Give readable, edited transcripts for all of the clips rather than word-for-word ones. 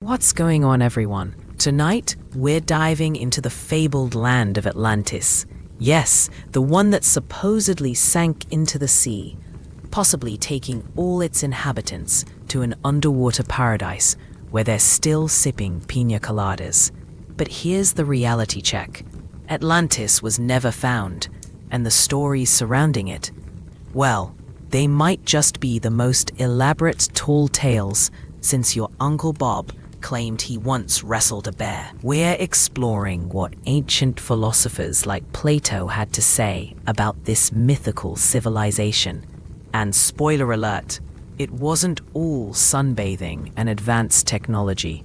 What's going on, everyone? Tonight, we're diving into the fabled land of Atlantis. Yes, the one that supposedly sank into the sea, possibly taking all its inhabitants to an underwater paradise where they're still sipping piña coladas. But here's the reality check. Atlantis was never found, and the stories surrounding it, well, they might just be the most elaborate tall tales since your Uncle Bob claimed he once wrestled a bear. We're exploring what ancient philosophers like Plato had to say about this mythical civilization. And spoiler alert, it wasn't all sunbathing and advanced technology.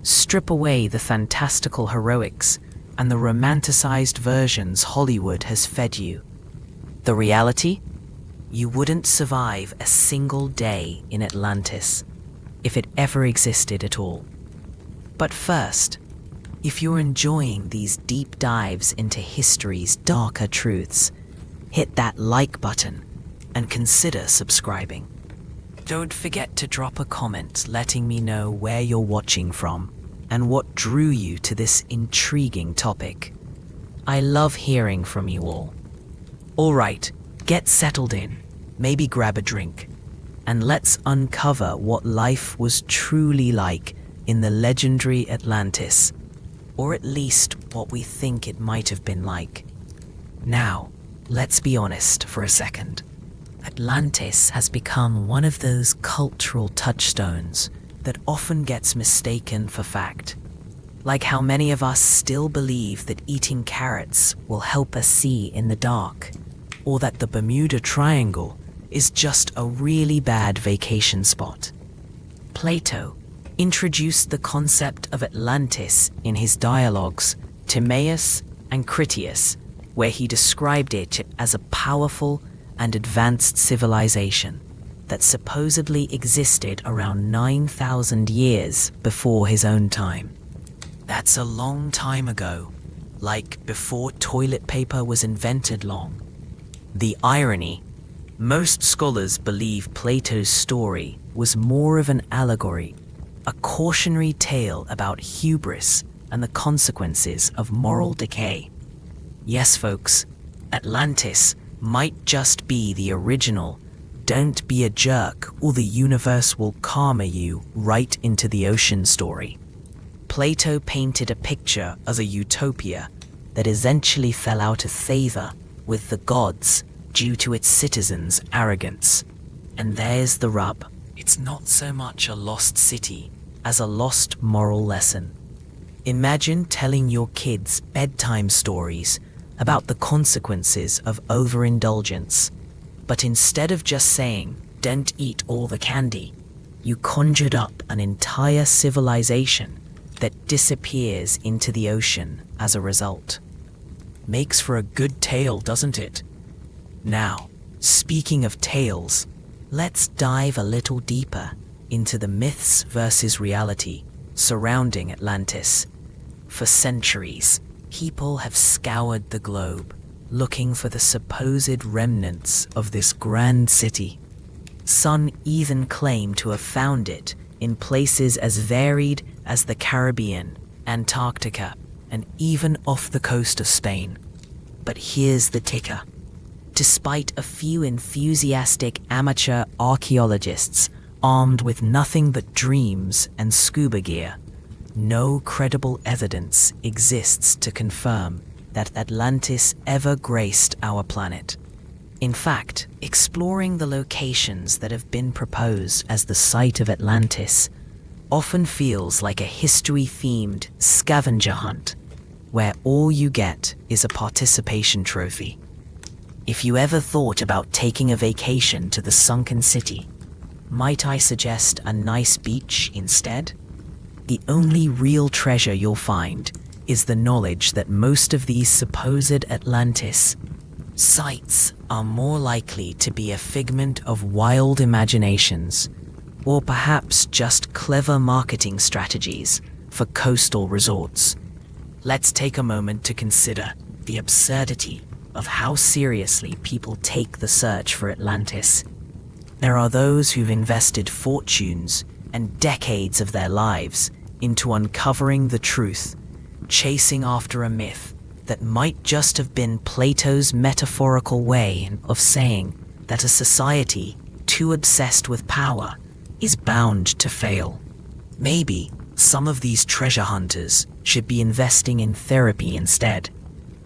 Strip away the fantastical heroics and the romanticized versions Hollywood has fed you. The reality? You wouldn't survive a single day in Atlantis, if it ever existed at all. But first, if you're enjoying these deep dives into history's darker truths, hit that like button and consider subscribing. Don't forget to drop a comment letting me know where you're watching from and what drew you to this intriguing topic. I love hearing from you all. Alright, get settled in, maybe grab a drink, and let's uncover what life was truly like in the legendary Atlantis, or at least what we think it might have been like. Now, let's be honest for a second. Atlantis has become one of those cultural touchstones that often gets mistaken for fact. Like how many of us still believe that eating carrots will help us see in the dark, or that the Bermuda Triangle is just a really bad vacation spot. Plato introduced the concept of Atlantis in his dialogues Timaeus and Critias, where he described it as a powerful and advanced civilization that supposedly existed around 9,000 years before his own time. That's a long time ago, like before toilet paper was invented long. The irony: most scholars believe Plato's story was more of an allegory, a cautionary tale about hubris and the consequences of moral decay. Yes, folks, Atlantis might just be the original "don't be a jerk or the universe will karma you right into the ocean" story. Plato painted a picture of a utopia that essentially fell out of favor with the gods due to its citizens' arrogance. And there's the rub. It's not so much a lost city as a lost moral lesson. Imagine telling your kids bedtime stories about the consequences of overindulgence, but instead of just saying, "don't eat all the candy," you conjured up an entire civilization that disappears into the ocean as a result. Makes for a good tale, doesn't it? Now, speaking of tales, let's dive a little deeper into the myths versus reality surrounding Atlantis. For centuries, people have scoured the globe looking for the supposed remnants of this grand city. Some even claim to have found it in places as varied as the Caribbean, Antarctica, and even off the coast of Spain. But here's the kicker. Despite a few enthusiastic amateur archaeologists armed with nothing but dreams and scuba gear, no credible evidence exists to confirm that Atlantis ever graced our planet. In fact, exploring the locations that have been proposed as the site of Atlantis often feels like a history-themed scavenger hunt, where all you get is a participation trophy. If you ever thought about taking a vacation to the sunken city, might I suggest a nice beach instead? The only real treasure you'll find is the knowledge that most of these supposed Atlantis sites are more likely to be a figment of wild imaginations, or perhaps just clever marketing strategies for coastal resorts. Let's take a moment to consider the absurdity of how seriously people take the search for Atlantis. There are those who've invested fortunes and decades of their lives into uncovering the truth, chasing after a myth that might just have been Plato's metaphorical way of saying that a society too obsessed with power is bound to fail. Maybe some of these treasure hunters should be investing in therapy instead,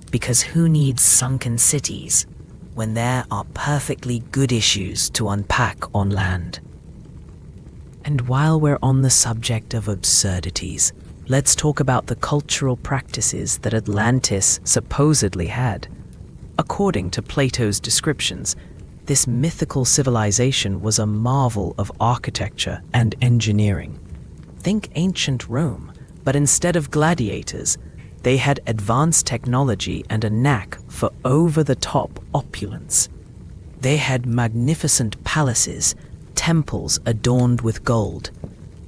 because who needs sunken cities when there are perfectly good issues to unpack on land? And while we're on the subject of absurdities, let's talk about the cultural practices that Atlantis supposedly had. According to Plato's descriptions, this mythical civilization was a marvel of architecture and engineering. Think ancient Rome, but instead of gladiators, they had advanced technology and a knack for over-the-top opulence. They had magnificent palaces, temples adorned with gold,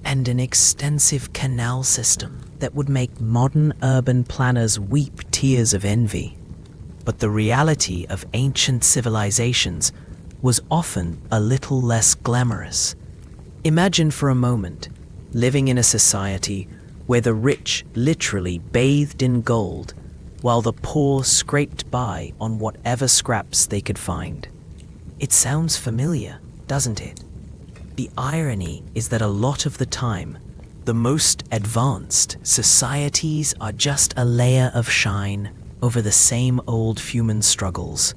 and an extensive canal system that would make modern urban planners weep tears of envy. But the reality of ancient civilizations was often a little less glamorous. Imagine for a moment living in a society where the rich literally bathed in gold while the poor scraped by on whatever scraps they could find. It sounds familiar, doesn't it? The irony is that a lot of the time, the most advanced societies are just a layer of shine over the same old human struggles.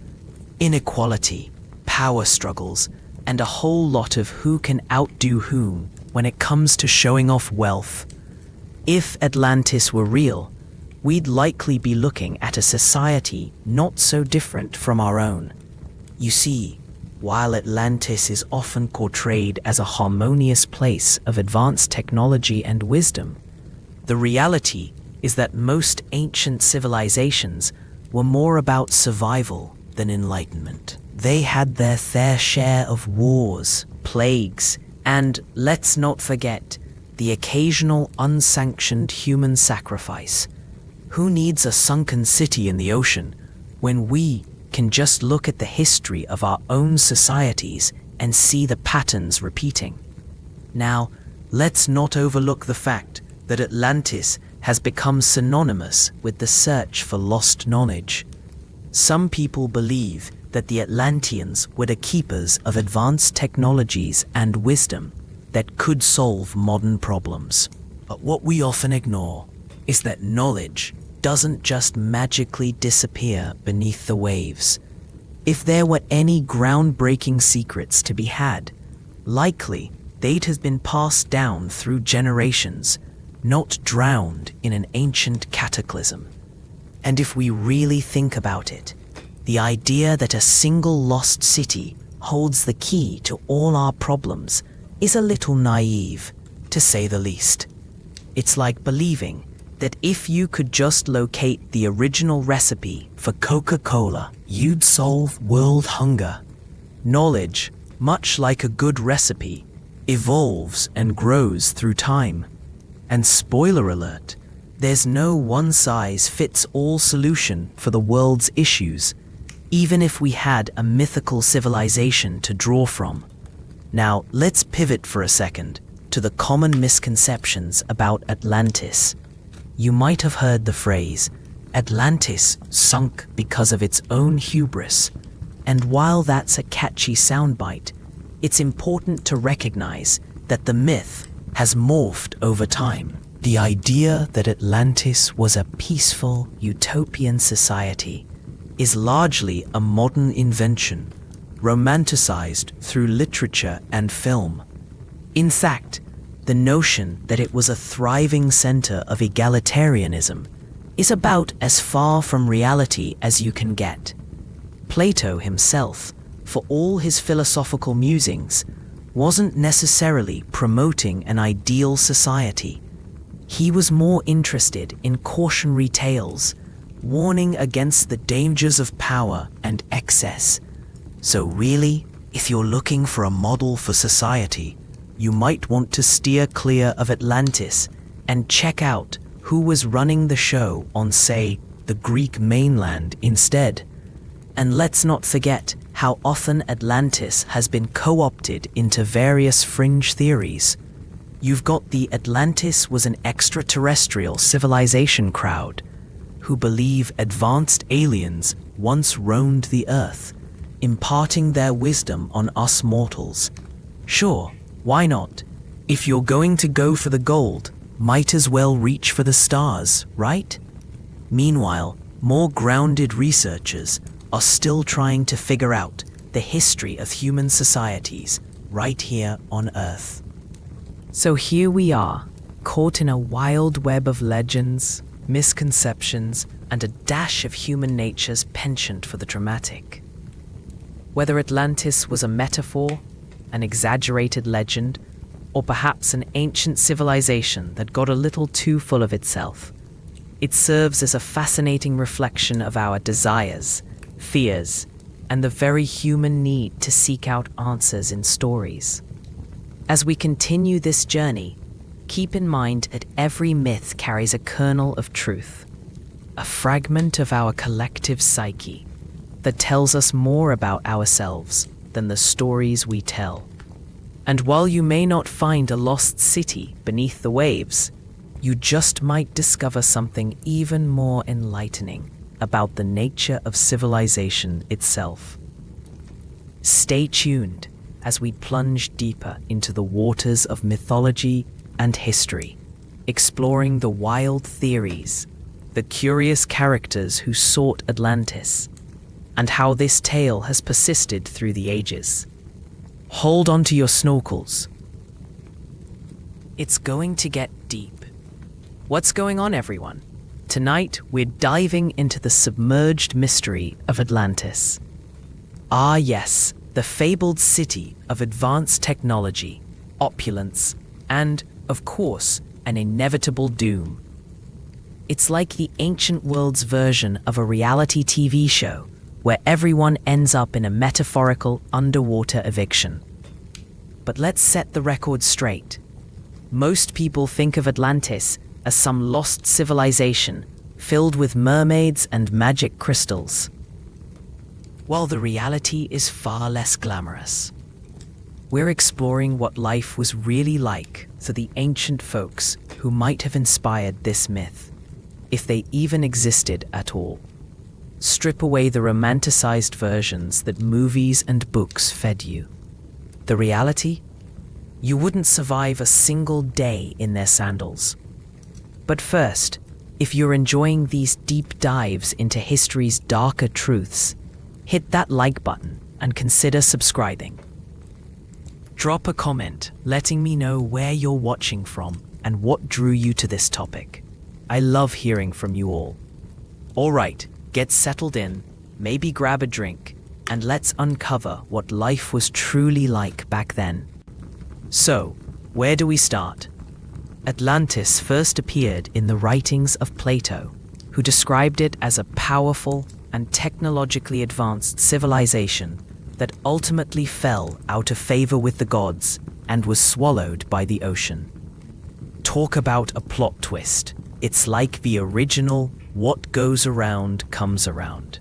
Inequality, power struggles, and a whole lot of who can outdo whom when it comes to showing off wealth. If Atlantis were real, we'd likely be looking at a society not so different from our own. You see, while Atlantis is often portrayed as a harmonious place of advanced technology and wisdom, the reality is that most ancient civilizations were more about survival than enlightenment. They had their fair share of wars, plagues, and, let's not forget, the occasional unsanctioned human sacrifice. Who needs a sunken city in the ocean when we can just look at the history of our own societies and see the patterns repeating? Now, let's not overlook the fact that Atlantis has become synonymous with the search for lost knowledge. Some people believe that the Atlanteans were the keepers of advanced technologies and wisdom that could solve modern problems. But what we often ignore is that knowledge doesn't just magically disappear beneath the waves. If there were any groundbreaking secrets to be had, likely they'd have been passed down through generations, not drowned in an ancient cataclysm. And if we really think about it, the idea that a single lost city holds the key to all our problems is a little naive, to say the least. It's like believing that if you could just locate the original recipe for Coca-Cola, you'd solve world hunger. Knowledge, much like a good recipe, evolves and grows through time. And spoiler alert, there's no one-size-fits-all solution for the world's issues, even if we had a mythical civilization to draw from. Now, let's pivot for a second to the common misconceptions about Atlantis. You might have heard the phrase, Atlantis sunk because of its own hubris. And while that's a catchy soundbite, it's important to recognize that the myth has morphed over time. The idea that Atlantis was a peaceful, utopian society is largely a modern invention, romanticized through literature and film. In fact, the notion that it was a thriving center of egalitarianism is about as far from reality as you can get. Plato himself, for all his philosophical musings, wasn't necessarily promoting an ideal society. He was more interested in cautionary tales, warning against the dangers of power and excess. So really, if you're looking for a model for society, you might want to steer clear of Atlantis and check out who was running the show on, say, the Greek mainland instead. And let's not forget how often Atlantis has been co-opted into various fringe theories. You've got the Atlantis was an extraterrestrial civilization crowd who believe advanced aliens once roamed the Earth, imparting their wisdom on us mortals. Sure, why not? If you're going to go for the gold, might as well reach for the stars, right? Meanwhile, more grounded researchers are still trying to figure out the history of human societies right here on Earth. So here we are, caught in a wild web of legends, misconceptions, and a dash of human nature's penchant for the dramatic. Whether Atlantis was a metaphor, an exaggerated legend, or perhaps an ancient civilization that got a little too full of itself, it serves as a fascinating reflection of our desires, fears, and the very human need to seek out answers in stories. As we continue this journey, keep in mind that every myth carries a kernel of truth, a fragment of our collective psyche that tells us more about ourselves than the stories we tell. And while you may not find a lost city beneath the waves, you just might discover something even more enlightening about the nature of civilization itself. Stay tuned as we plunge deeper into the waters of mythology and history, exploring the wild theories, the curious characters who sought Atlantis, and how this tale has persisted through the ages. Hold on to your snorkels. It's going to get deep. What's going on, everyone? Tonight, we're diving into the submerged mystery of Atlantis. Ah, yes, the fabled city of advanced technology, opulence, and, of course, an inevitable doom. It's like the ancient world's version of a reality TV show where everyone ends up in a metaphorical underwater eviction. But let's set the record straight. Most people think of Atlantis as some lost civilization filled with mermaids and magic crystals, while the reality is far less glamorous. We're exploring what life was really like for the ancient folks who might have inspired this myth, if they even existed at all. Strip away the romanticized versions that movies and books fed you. The reality? You wouldn't survive a single day in their sandals. But first, if you're enjoying these deep dives into history's darker truths, hit that like button and consider subscribing. Drop a comment letting me know where you're watching from and what drew you to this topic. I love hearing from you all. All right, get settled in, maybe grab a drink, and let's uncover what life was truly like back then. So, where do we start? Atlantis first appeared in the writings of Plato, who described it as a powerful and technologically advanced civilization that ultimately fell out of favor with the gods and was swallowed by the ocean. Talk about a plot twist. It's like the original "what goes around comes around."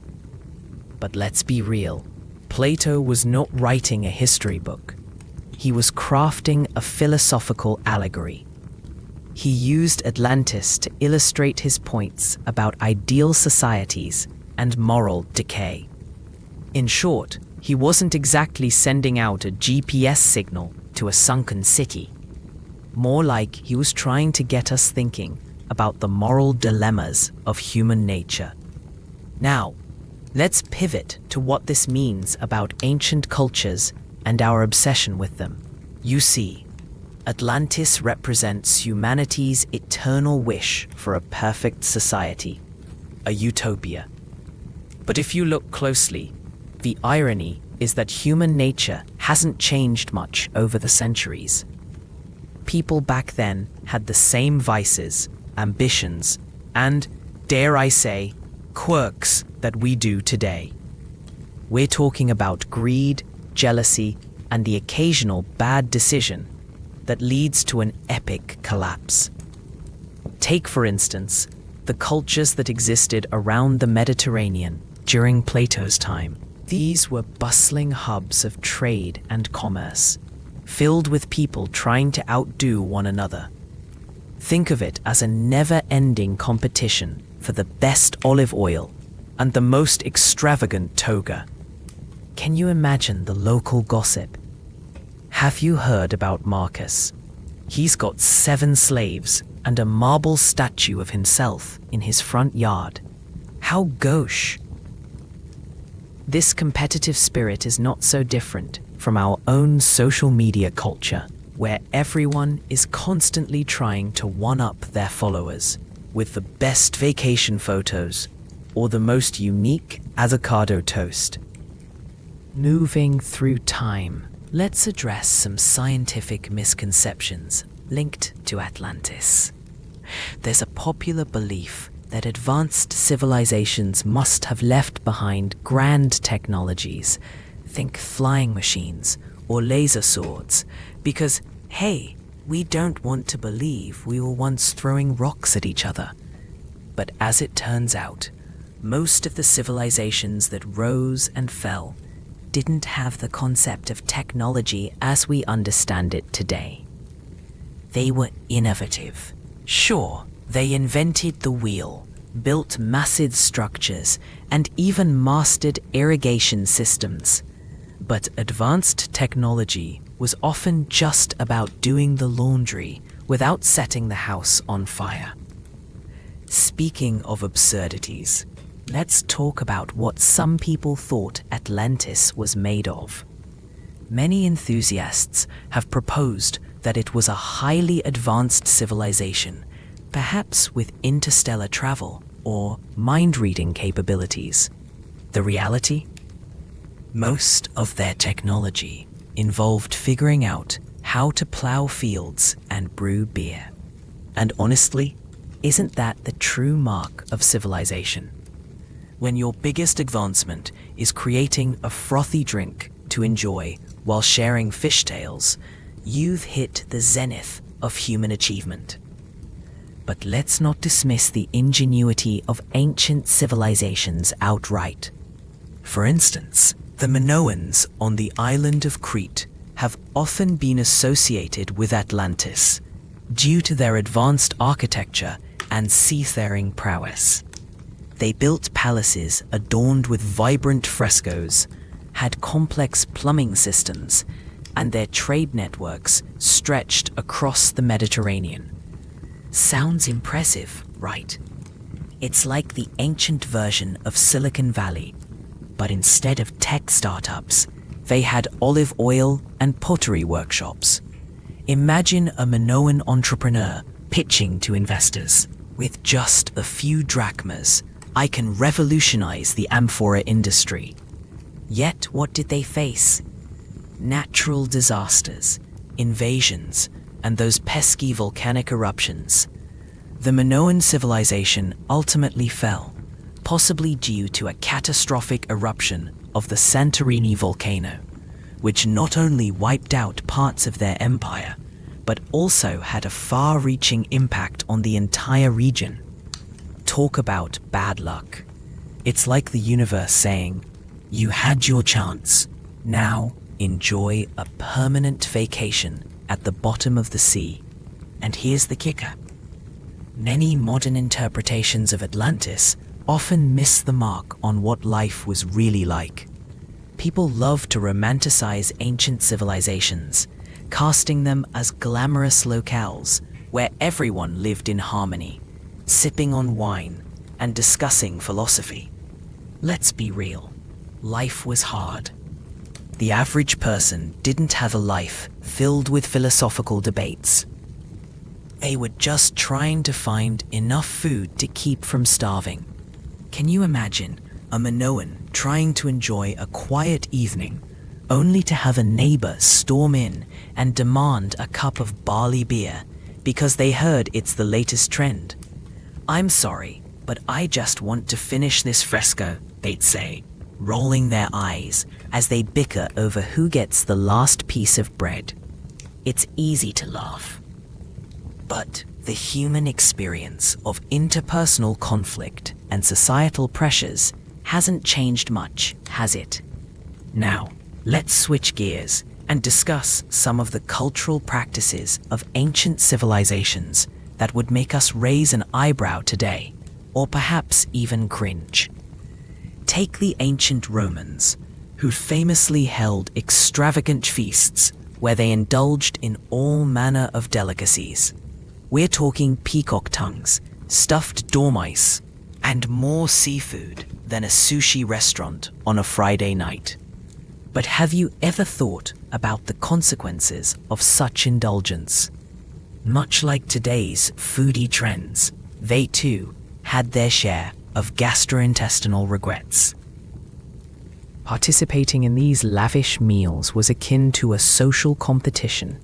But let's be real, Plato was not writing a history book. He was crafting a philosophical allegory. He used Atlantis to illustrate his points about ideal societies and moral decay. In short, he wasn't exactly sending out a GPS signal to a sunken city. More like he was trying to get us thinking about the moral dilemmas of human nature. Now, let's pivot to what this means about ancient cultures and our obsession with them. You see, Atlantis represents humanity's eternal wish for a perfect society, a utopia. But if you look closely, the irony is that human nature hasn't changed much over the centuries. People back then had the same vices, ambitions, and, dare I say, quirks that we do today. We're talking about greed, jealousy, and the occasional bad decision that leads to an epic collapse. Take, for instance, the cultures that existed around the Mediterranean during Plato's time. These were bustling hubs of trade and commerce, filled with people trying to outdo one another. Think of it as a never-ending competition for the best olive oil and the most extravagant toga. Can you imagine the local gossip? Have you heard about Marcus? He's got 7 slaves and a marble statue of himself in his front yard. How gauche! This competitive spirit is not so different from our own social media culture, where everyone is constantly trying to one-up their followers with the best vacation photos or the most unique avocado toast. Moving through time, let's address some scientific misconceptions linked to Atlantis. There's a popular belief that advanced civilizations must have left behind grand technologies, think flying machines or laser swords, because, hey, we don't want to believe we were once throwing rocks at each other. But as it turns out, most of the civilizations that rose and fell didn't have the concept of technology as we understand it today. They were innovative. Sure, they invented the wheel, built massive structures, and even mastered irrigation systems. But advanced technology was often just about doing the laundry without setting the house on fire. Speaking of absurdities, let's talk about what some people thought Atlantis was made of. Many enthusiasts have proposed that it was a highly advanced civilization, perhaps with interstellar travel or mind-reading capabilities. The reality? Most of their technology involved figuring out how to plow fields and brew beer. And honestly, isn't that the true mark of civilization? When your biggest advancement is creating a frothy drink to enjoy while sharing fishtails, you've hit the zenith of human achievement. But let's not dismiss the ingenuity of ancient civilizations outright. For instance, the Minoans on the island of Crete have often been associated with Atlantis due to their advanced architecture and seafaring prowess. They built palaces adorned with vibrant frescoes, had complex plumbing systems, and their trade networks stretched across the Mediterranean. Sounds impressive, right? It's like the ancient version of Silicon Valley, but instead of tech startups, they had olive oil and pottery workshops. Imagine a Minoan entrepreneur pitching to investors. With just a few drachmas, I can revolutionize the amphora industry. Yet what did they face? Natural disasters, invasions, and those pesky volcanic eruptions. The Minoan civilization ultimately fell, possibly due to a catastrophic eruption of the Santorini volcano, which not only wiped out parts of their empire, but also had a far-reaching impact on the entire region. Talk about bad luck. It's like the universe saying, "You had your chance. Now enjoy a permanent vacation at the bottom of the sea." And here's the kicker. Many modern interpretations of Atlantis often miss the mark on what life was really like. People love to romanticize ancient civilizations, casting them as glamorous locales where everyone lived in harmony, sipping on wine and discussing philosophy. Let's be real, life was hard. The average person didn't have a life filled with philosophical debates. They were just trying to find enough food to keep from starving. Can you imagine a Minoan trying to enjoy a quiet evening, only to have a neighbor storm in and demand a cup of barley beer because they heard it's the latest trend? "I'm sorry, but I just want to finish this fresco," they'd say, rolling their eyes as they bicker over who gets the last piece of bread. It's easy to laugh. But the human experience of interpersonal conflict and societal pressures hasn't changed much, has it? Now, let's switch gears and discuss some of the cultural practices of ancient civilizations that would make us raise an eyebrow today, or perhaps even cringe. Take the ancient Romans, who famously held extravagant feasts where they indulged in all manner of delicacies. We're talking peacock tongues, stuffed dormice, and more seafood than a sushi restaurant on a Friday night. But have you ever thought about the consequences of such indulgence? Much like today's foodie trends, they too had their share of gastrointestinal regrets. Participating in these lavish meals was akin to a social competition.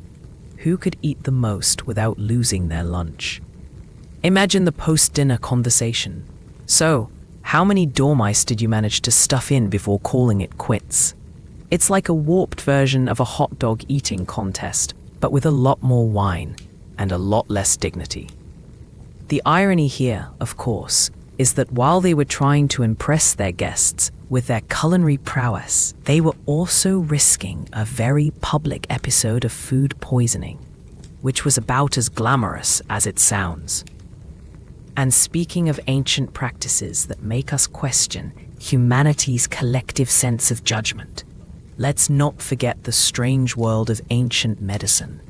Who could eat the most without losing their lunch? Imagine the post-dinner conversation. So, how many dormice did you manage to stuff in before calling it quits? It's like a warped version of a hot dog eating contest, but with a lot more wine and a lot less dignity. The irony here, of course, is that while they were trying to impress their guests with their culinary prowess, they were also risking a very public episode of food poisoning, which was about as glamorous as it sounds. And speaking of ancient practices that make us question humanity's collective sense of judgment, let's not forget the strange world of ancient medicine.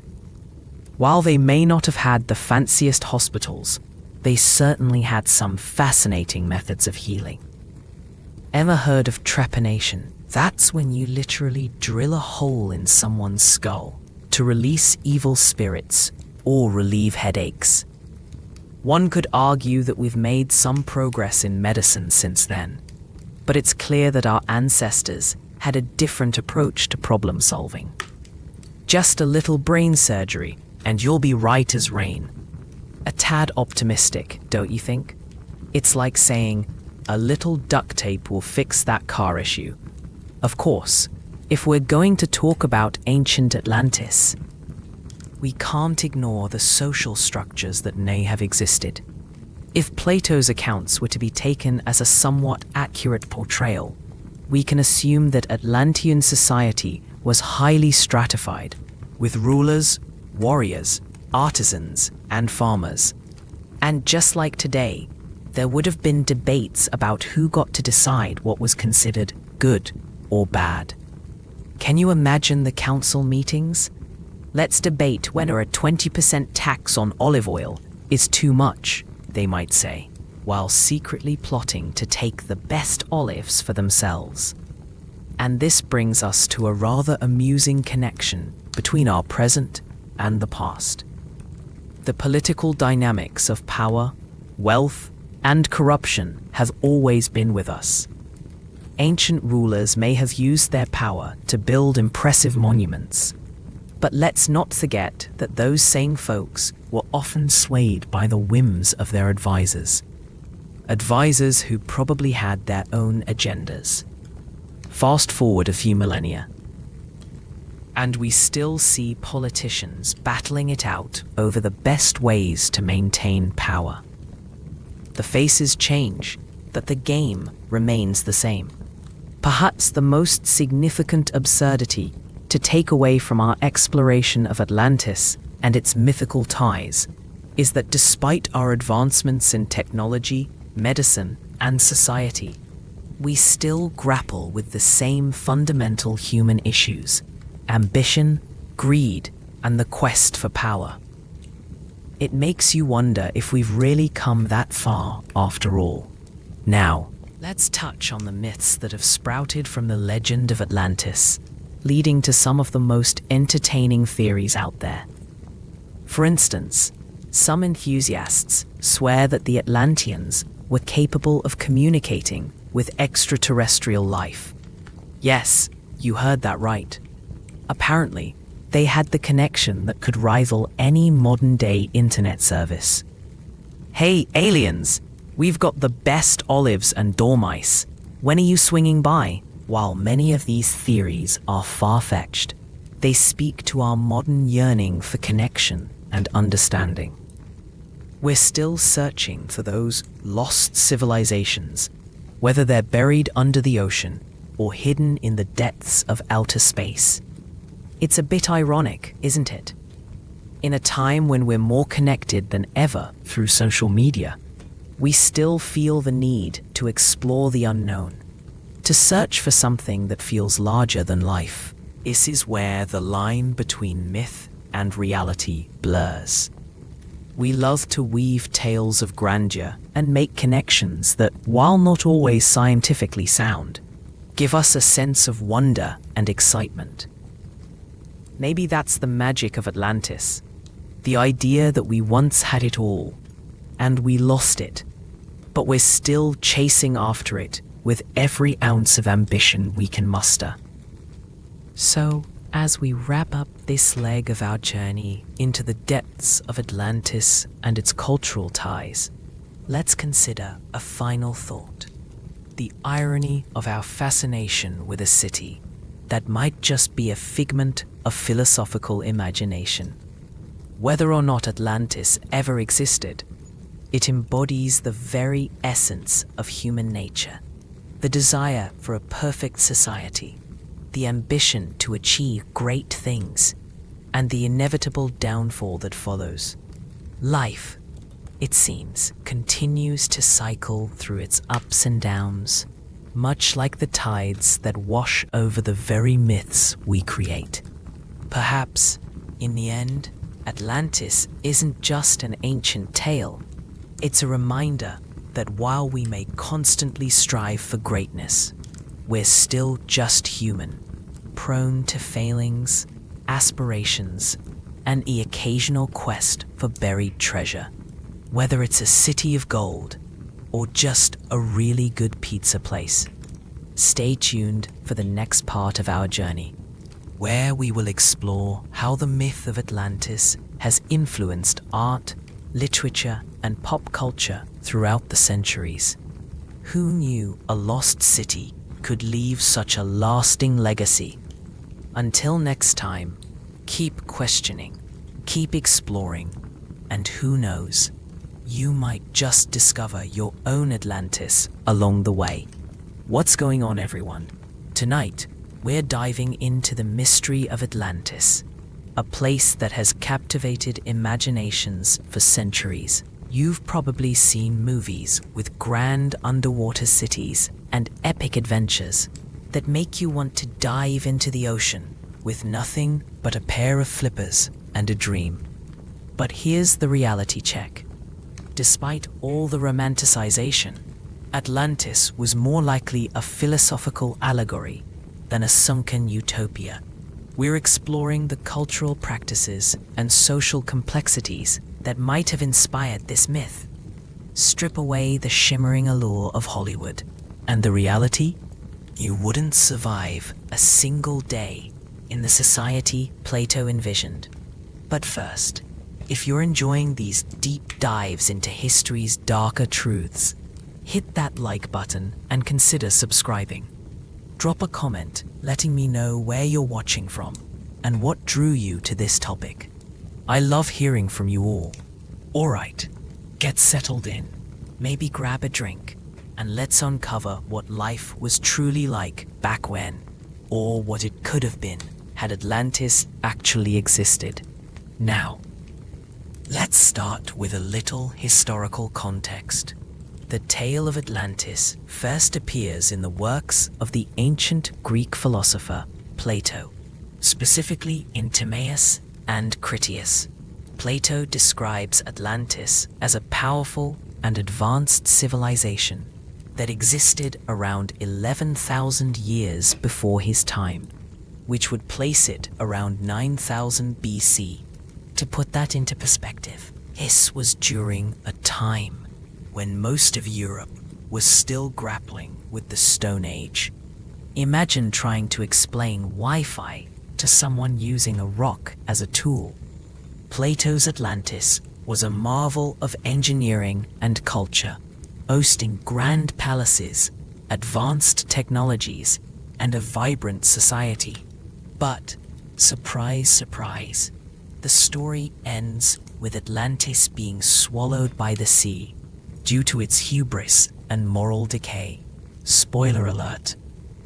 While they may not have had the fanciest hospitals, they certainly had some fascinating methods of healing. Ever heard of trepanation? That's when you literally drill a hole in someone's skull to release evil spirits or relieve headaches. One could argue that we've made some progress in medicine since then, but it's clear that our ancestors had a different approach to problem solving. Just a little brain surgery and you'll be right as rain. A tad optimistic, don't you think? It's like saying, a little duct tape will fix that car issue. Of course, if we're going to talk about ancient Atlantis, we can't ignore the social structures that may have existed. If Plato's accounts were to be taken as a somewhat accurate portrayal, we can assume that Atlantean society was highly stratified, with rulers, warriors, artisans, and farmers. And just like today, there would have been debates about who got to decide what was considered good or bad. Can you imagine the council meetings? Let's debate whether a 20% tax on olive oil is too much, they might say, while secretly plotting to take the best olives for themselves. And this brings us to a rather amusing connection between our present and the past. The political dynamics of power, wealth, and corruption have always been with us. Ancient rulers may have used their power to build impressive monuments, but let's not forget that those same folks were often swayed by the whims of their advisors. Advisors who probably had their own agendas. Fast forward a few millennia, and we still see politicians battling it out over the best ways to maintain power. The faces change, but the game remains the same. Perhaps the most significant absurdity to take away from our exploration of Atlantis and its mythical ties is that despite our advancements in technology, medicine, and society, we still grapple with the same fundamental human issues: ambition, greed, and the quest for power. It makes you wonder if we've really come that far after all. Now, let's touch on the myths that have sprouted from the legend of Atlantis, leading to some of the most entertaining theories out there. For instance, some enthusiasts swear that the Atlanteans were capable of communicating with extraterrestrial life. Yes, you heard that right. Apparently, they had the connection that could rival any modern-day internet service. Hey, aliens! We've got the best olives and dormice. When are you swinging by? While many of these theories are far-fetched, they speak to our modern yearning for connection and understanding. We're still searching for those lost civilizations, whether they're buried under the ocean or hidden in the depths of outer space. It's a bit ironic, isn't it? In a time when we're more connected than ever through social media, we still feel the need to explore the unknown, to search for something that feels larger than life. This is where the line between myth and reality blurs. We love to weave tales of grandeur and make connections that, while not always scientifically sound, give us a sense of wonder and excitement. Maybe that's the magic of Atlantis, the idea that we once had it all, and we lost it, but we're still chasing after it with every ounce of ambition we can muster. So, as we wrap up this leg of our journey into the depths of Atlantis and its cultural ties, let's consider a final thought: the irony of our fascination with a city that might just be a figment of philosophical imagination. Whether or not Atlantis ever existed, it embodies the very essence of human nature, the desire for a perfect society, the ambition to achieve great things, and the inevitable downfall that follows. Life, it seems, continues to cycle through its ups and downs, much like the tides that wash over the very myths we create. Perhaps, in the end, Atlantis isn't just an ancient tale. It's a reminder that while we may constantly strive for greatness, we're still just human, prone to failings, aspirations, and the occasional quest for buried treasure. Whether it's a city of gold or just a really good pizza place, stay tuned for the next part of our journey, where we will explore how the myth of Atlantis has influenced art, literature, and pop culture throughout the centuries. Who knew a lost city could leave such a lasting legacy? Until next time, keep questioning, keep exploring, and who knows, you might just discover your own Atlantis along the way. What's going on, everyone? Tonight, we're diving into the mystery of Atlantis, a place that has captivated imaginations for centuries. You've probably seen movies with grand underwater cities and epic adventures that make you want to dive into the ocean with nothing but a pair of flippers and a dream. But here's the reality check. Despite all the romanticization, Atlantis was more likely a philosophical allegory than a sunken utopia. We're exploring the cultural practices and social complexities that might have inspired this myth. Strip away the shimmering allure of Hollywood, and the reality? You wouldn't survive a single day in the society Plato envisioned. But first, if you're enjoying these deep dives into history's darker truths, hit that like button and consider subscribing. Drop a comment letting me know where you're watching from and what drew you to this topic. I love hearing from you all. Alright, get settled in, maybe grab a drink, and let's uncover what life was truly like back when, or what it could have been had Atlantis actually existed. Now, let's start with a little historical context. The tale of Atlantis first appears in the works of the ancient Greek philosopher Plato, specifically in Timaeus and Critias. Plato describes Atlantis as a powerful and advanced civilization that existed around 11,000 years before his time, which would place it around 9,000 BC. To put that into perspective, this was during a time when most of Europe was still grappling with the Stone Age. Imagine trying to explain Wi-Fi to someone using a rock as a tool. Plato's Atlantis was a marvel of engineering and culture, boasting grand palaces, advanced technologies, and a vibrant society. But, surprise, surprise, the story ends with Atlantis being swallowed by the sea due to its hubris and moral decay. Spoiler alert,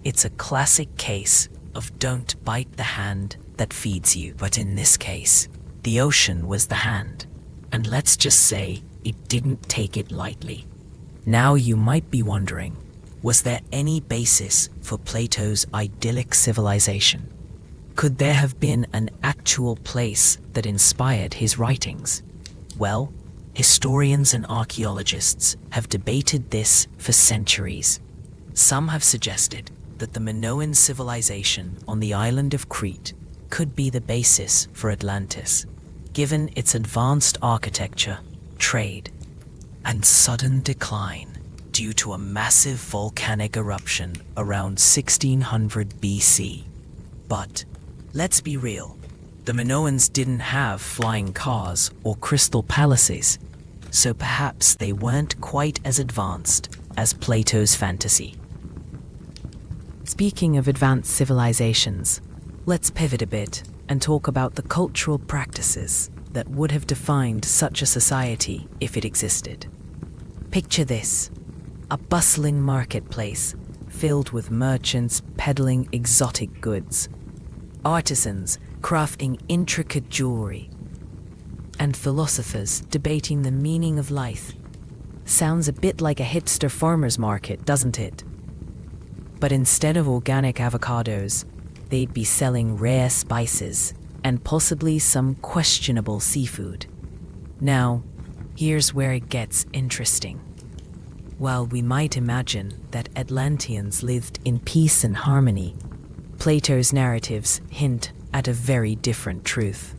it's a classic case of don't bite the hand that feeds you, but in this case, the ocean was the hand. And let's just say it didn't take it lightly. Now you might be wondering, was there any basis for Plato's idyllic civilization? Could there have been an actual place that inspired his writings? Well, historians and archaeologists have debated this for centuries. Some have suggested that the Minoan civilization on the island of Crete could be the basis for Atlantis, given its advanced architecture, trade, and sudden decline due to a massive volcanic eruption around 1600 BC. But let's be real, the Minoans didn't have flying cars or crystal palaces, so perhaps they weren't quite as advanced as Plato's fantasy. Speaking of advanced civilizations, let's pivot a bit and talk about the cultural practices that would have defined such a society if it existed. Picture this: a bustling marketplace filled with merchants peddling exotic goods, artisans crafting intricate jewelry, and philosophers debating the meaning of life. Sounds a bit like a hipster farmer's market, doesn't it? But instead of organic avocados, they'd be selling rare spices and possibly some questionable seafood. Now, here's where it gets interesting. While we might imagine that Atlanteans lived in peace and harmony, Plato's narratives hint at a very different truth.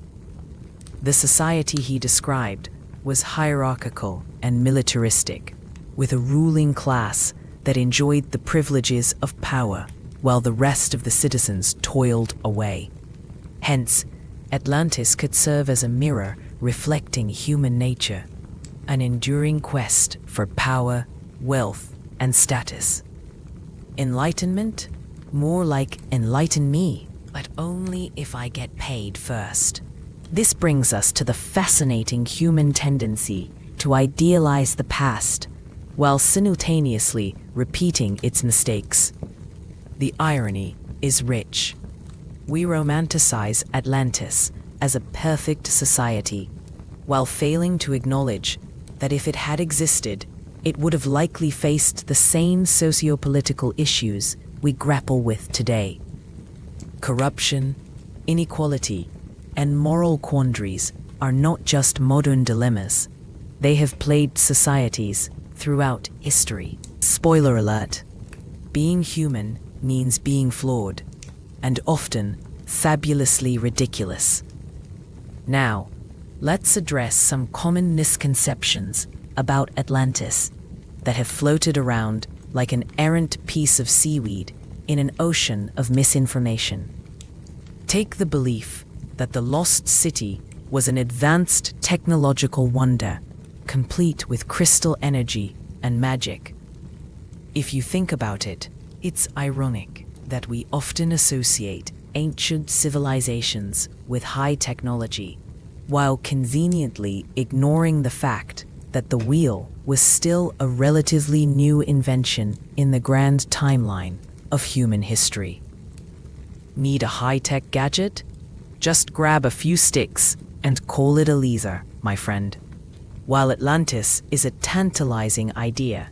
The society he described was hierarchical and militaristic, with a ruling class that enjoyed the privileges of power while the rest of the citizens toiled away. Hence, Atlantis could serve as a mirror reflecting human nature, an enduring quest for power, wealth, and status. Enlightenment? More like enlighten me, but only if I get paid first. This brings us to the fascinating human tendency to idealize the past while simultaneously repeating its mistakes. The irony is rich. We romanticize Atlantis as a perfect society, while failing to acknowledge that if it had existed, it would have likely faced the same socio-political issues we grapple with today. Corruption, inequality, and moral quandaries are not just modern dilemmas. They have plagued societies throughout history. Spoiler alert: being human means being flawed, and often fabulously ridiculous. Now, let's address some common misconceptions about Atlantis that have floated around like an errant piece of seaweed in an ocean of misinformation. Take the belief that the lost city was an advanced technological wonder, complete with crystal energy and magic. If you think about it, it's ironic that we often associate ancient civilizations with high technology, while conveniently ignoring the fact that the wheel was still a relatively new invention in the grand timeline of human history. Need a high-tech gadget? Just grab a few sticks and call it a laser, my friend. While Atlantis is a tantalizing idea,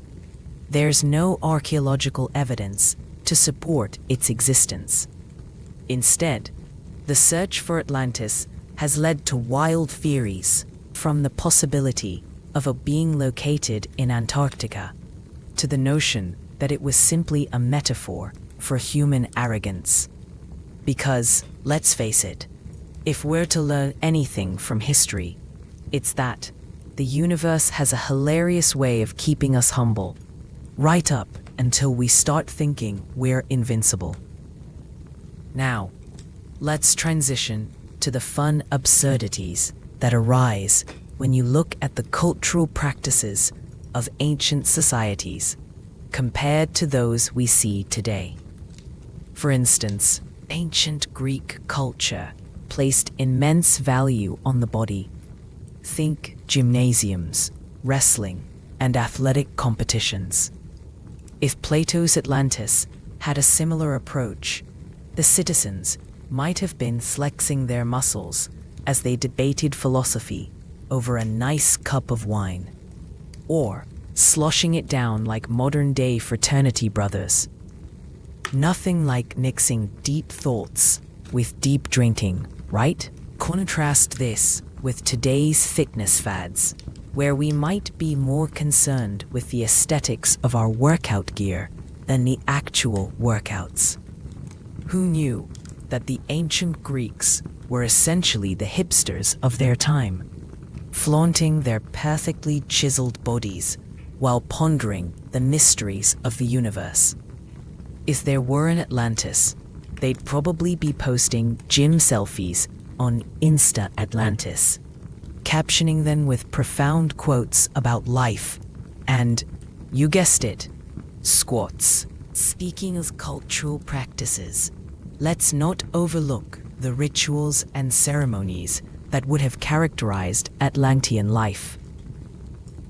there's no archaeological evidence to support its existence. Instead, the search for Atlantis has led to wild theories, from the possibility of it being located in Antarctica to the notion that it was simply a metaphor for human arrogance. Because, let's face it, if we're to learn anything from history, it's that the universe has a hilarious way of keeping us humble, right up until we start thinking we're invincible. Now, let's transition to the fun absurdities that arise when you look at the cultural practices of ancient societies compared to those we see today. For instance, ancient Greek culture placed immense value on the body. Think gymnasiums, wrestling, and athletic competitions. If Plato's Atlantis had a similar approach, the citizens might have been flexing their muscles as they debated philosophy over a nice cup of wine, or sloshing it down like modern-day fraternity brothers. Nothing like mixing deep thoughts with deep drinking, right? Contrast this with today's fitness fads, where we might be more concerned with the aesthetics of our workout gear than the actual workouts. Who knew that the ancient Greeks were essentially the hipsters of their time, flaunting their perfectly chiseled bodies while pondering the mysteries of the universe? If there were an Atlantis, they'd probably be posting gym selfies on Insta Atlantis, captioning them with profound quotes about life and, you guessed it, squats. Speaking of cultural practices, let's not overlook the rituals and ceremonies that would have characterized Atlantean life.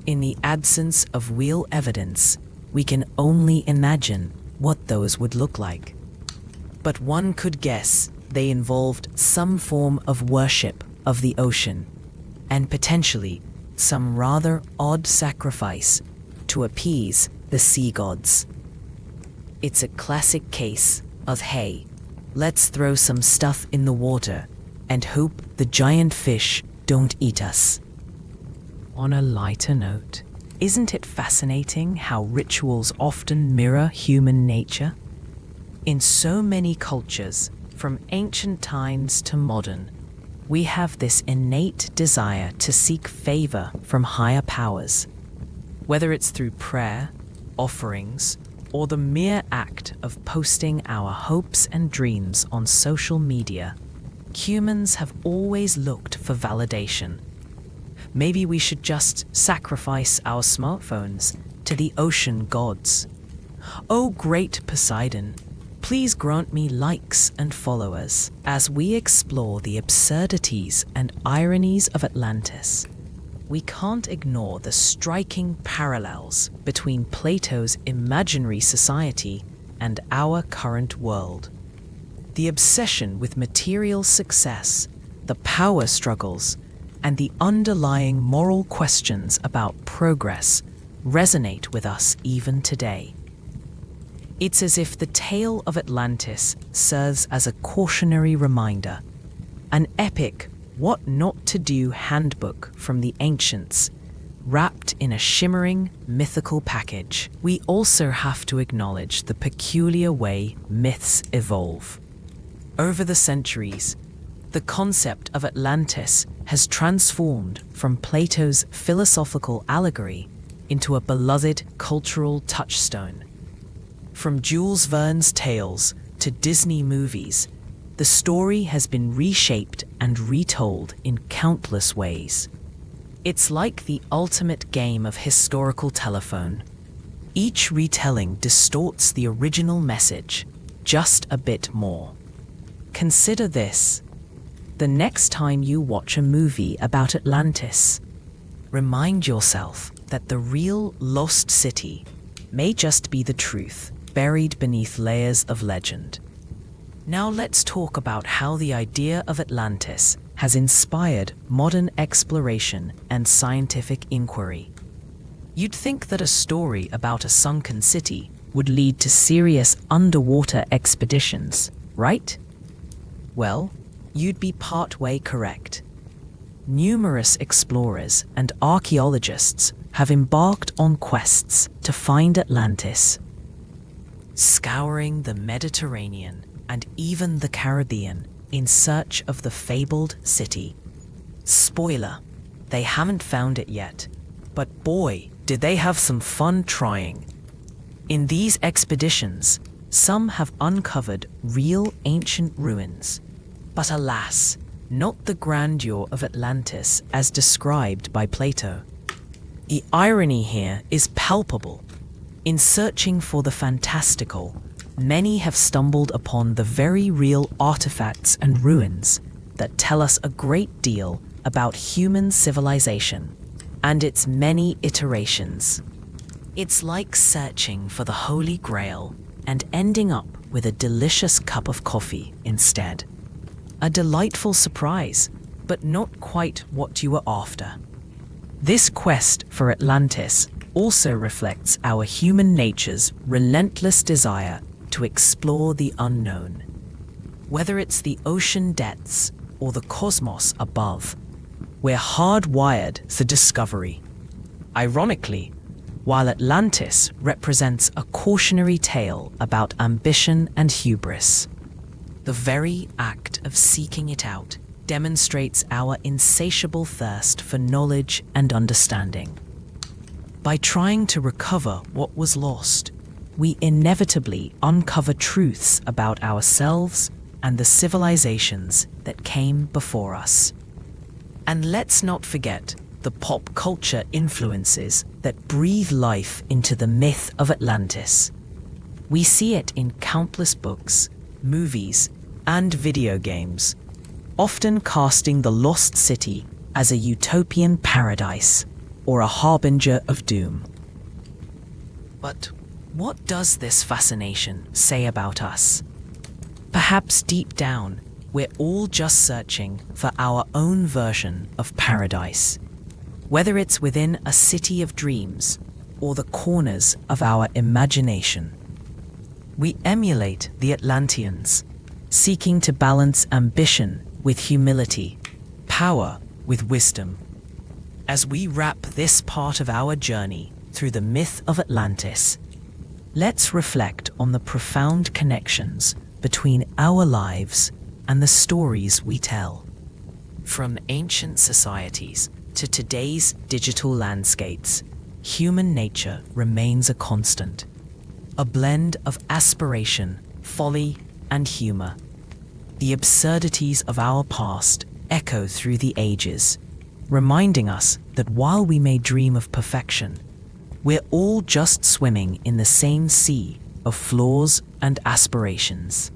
In the absence of real evidence, we can only imagine what those would look like. But one could guess they involved some form of worship of the ocean, and potentially some rather odd sacrifice to appease the sea gods. It's a classic case of, hey, let's throw some stuff in the water and hope the giant fish don't eat us. On a lighter note, isn't it fascinating how rituals often mirror human nature? In so many cultures, from ancient times to modern, we have this innate desire to seek favor from higher powers. Whether it's through prayer, offerings, or the mere act of posting our hopes and dreams on social media, humans have always looked for validation. Maybe we should just sacrifice our smartphones to the ocean gods. Oh, great Poseidon, please grant me likes and followers as we explore the absurdities and ironies of Atlantis. We can't ignore the striking parallels between Plato's imaginary society and our current world. The obsession with material success, the power struggles, and the underlying moral questions about progress resonate with us even today. It's as if the tale of Atlantis serves as a cautionary reminder, an epic what not to do handbook from the ancients, wrapped in a shimmering mythical package. We also have to acknowledge the peculiar way myths evolve. Over the centuries, the concept of Atlantis has transformed from Plato's philosophical allegory into a beloved cultural touchstone. From Jules Verne's tales to Disney movies, the story has been reshaped and retold in countless ways. It's like the ultimate game of historical telephone. Each retelling distorts the original message just a bit more. Consider this. The next time you watch a movie about Atlantis, remind yourself that the real lost city may just be the truth buried beneath layers of legend. Now let's talk about how the idea of Atlantis has inspired modern exploration and scientific inquiry. You'd think that a story about a sunken city would lead to serious underwater expeditions, right? Well, you'd be partway correct. Numerous explorers and archaeologists have embarked on quests to find Atlantis, scouring the Mediterranean and even the Caribbean in search of the fabled city. Spoiler, they haven't found it yet, but boy, did they have some fun trying. In these expeditions, some have uncovered real ancient ruins, but alas, not the grandeur of Atlantis as described by Plato. The irony here is palpable. In searching for the fantastical, many have stumbled upon the very real artifacts and ruins that tell us a great deal about human civilization and its many iterations. It's like searching for the Holy Grail and ending up with a delicious cup of coffee instead. a delightful surprise, but not quite what you were after. This quest for Atlantis also reflects our human nature's relentless desire to explore the unknown. Whether it's the ocean depths or the cosmos above, we're hardwired for discovery. Ironically, while Atlantis represents a cautionary tale about ambition and hubris, the very act of seeking it out demonstrates our insatiable thirst for knowledge and understanding. By trying to recover what was lost, we inevitably uncover truths about ourselves and the civilizations that came before us. And let's not forget the pop culture influences that breathe life into the myth of Atlantis. We see it in countless books, movies, and video games, often casting the lost city as a utopian paradise or a harbinger of doom. But what does this fascination say about us? Perhaps deep down, we're all just searching for our own version of paradise, whether it's within a city of dreams or the corners of our imagination. We emulate the Atlanteans, seeking to balance ambition with humility, power with wisdom. As we wrap this part of our journey through the myth of Atlantis, let's reflect on the profound connections between our lives and the stories we tell. From ancient societies to today's digital landscapes, human nature remains a constant, a blend of aspiration, folly, and humor. The absurdities of our past echo through the ages, reminding us that while we may dream of perfection, we're all just swimming in the same sea of flaws and aspirations.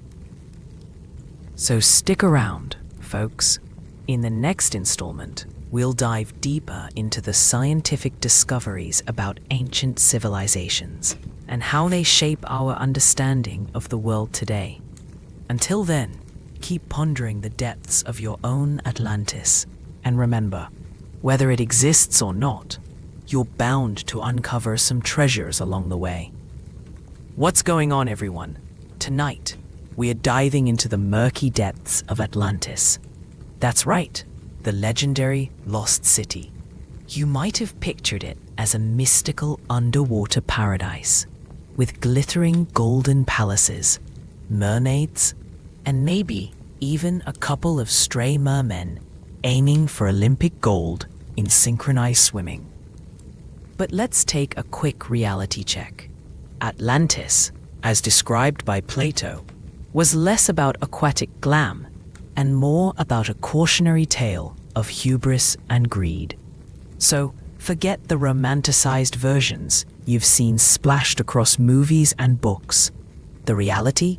So stick around, folks. In the next installment, we'll dive deeper into the scientific discoveries about ancient civilizations and how they shape our understanding of the world today. Until then, keep pondering the depths of your own Atlantis, and remember, whether it exists or not, you're bound to uncover some treasures along the way. What's going on, everyone? Tonight, we are diving into the murky depths of Atlantis. That's right, the legendary Lost City. You might have pictured it as a mystical underwater paradise, with glittering golden palaces, mermaids, and maybe even a couple of stray mermen aiming for Olympic gold in synchronized swimming. But let's take a quick reality check. Atlantis, as described by Plato, was less about aquatic glam and more about a cautionary tale of hubris and greed. So forget the romanticized versions you've seen splashed across movies and books. The reality?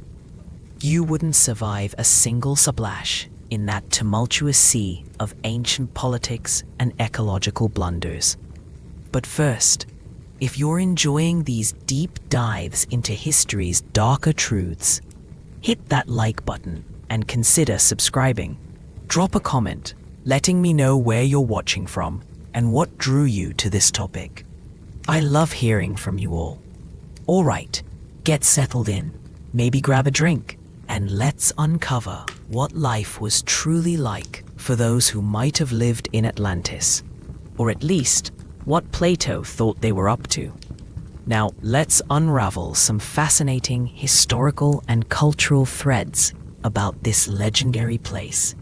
You wouldn't survive a single splash in that tumultuous sea of ancient politics and ecological blunders. But first, if you're enjoying these deep dives into history's darker truths, hit that like button and consider subscribing. Drop a comment letting me know where you're watching from and what drew you to this topic. I love hearing from you all. All right, get settled in, maybe grab a drink, and let's uncover what life was truly like for those who might have lived in Atlantis, or at least what Plato thought they were up to. Now, let's unravel some fascinating historical and cultural threads about this legendary place.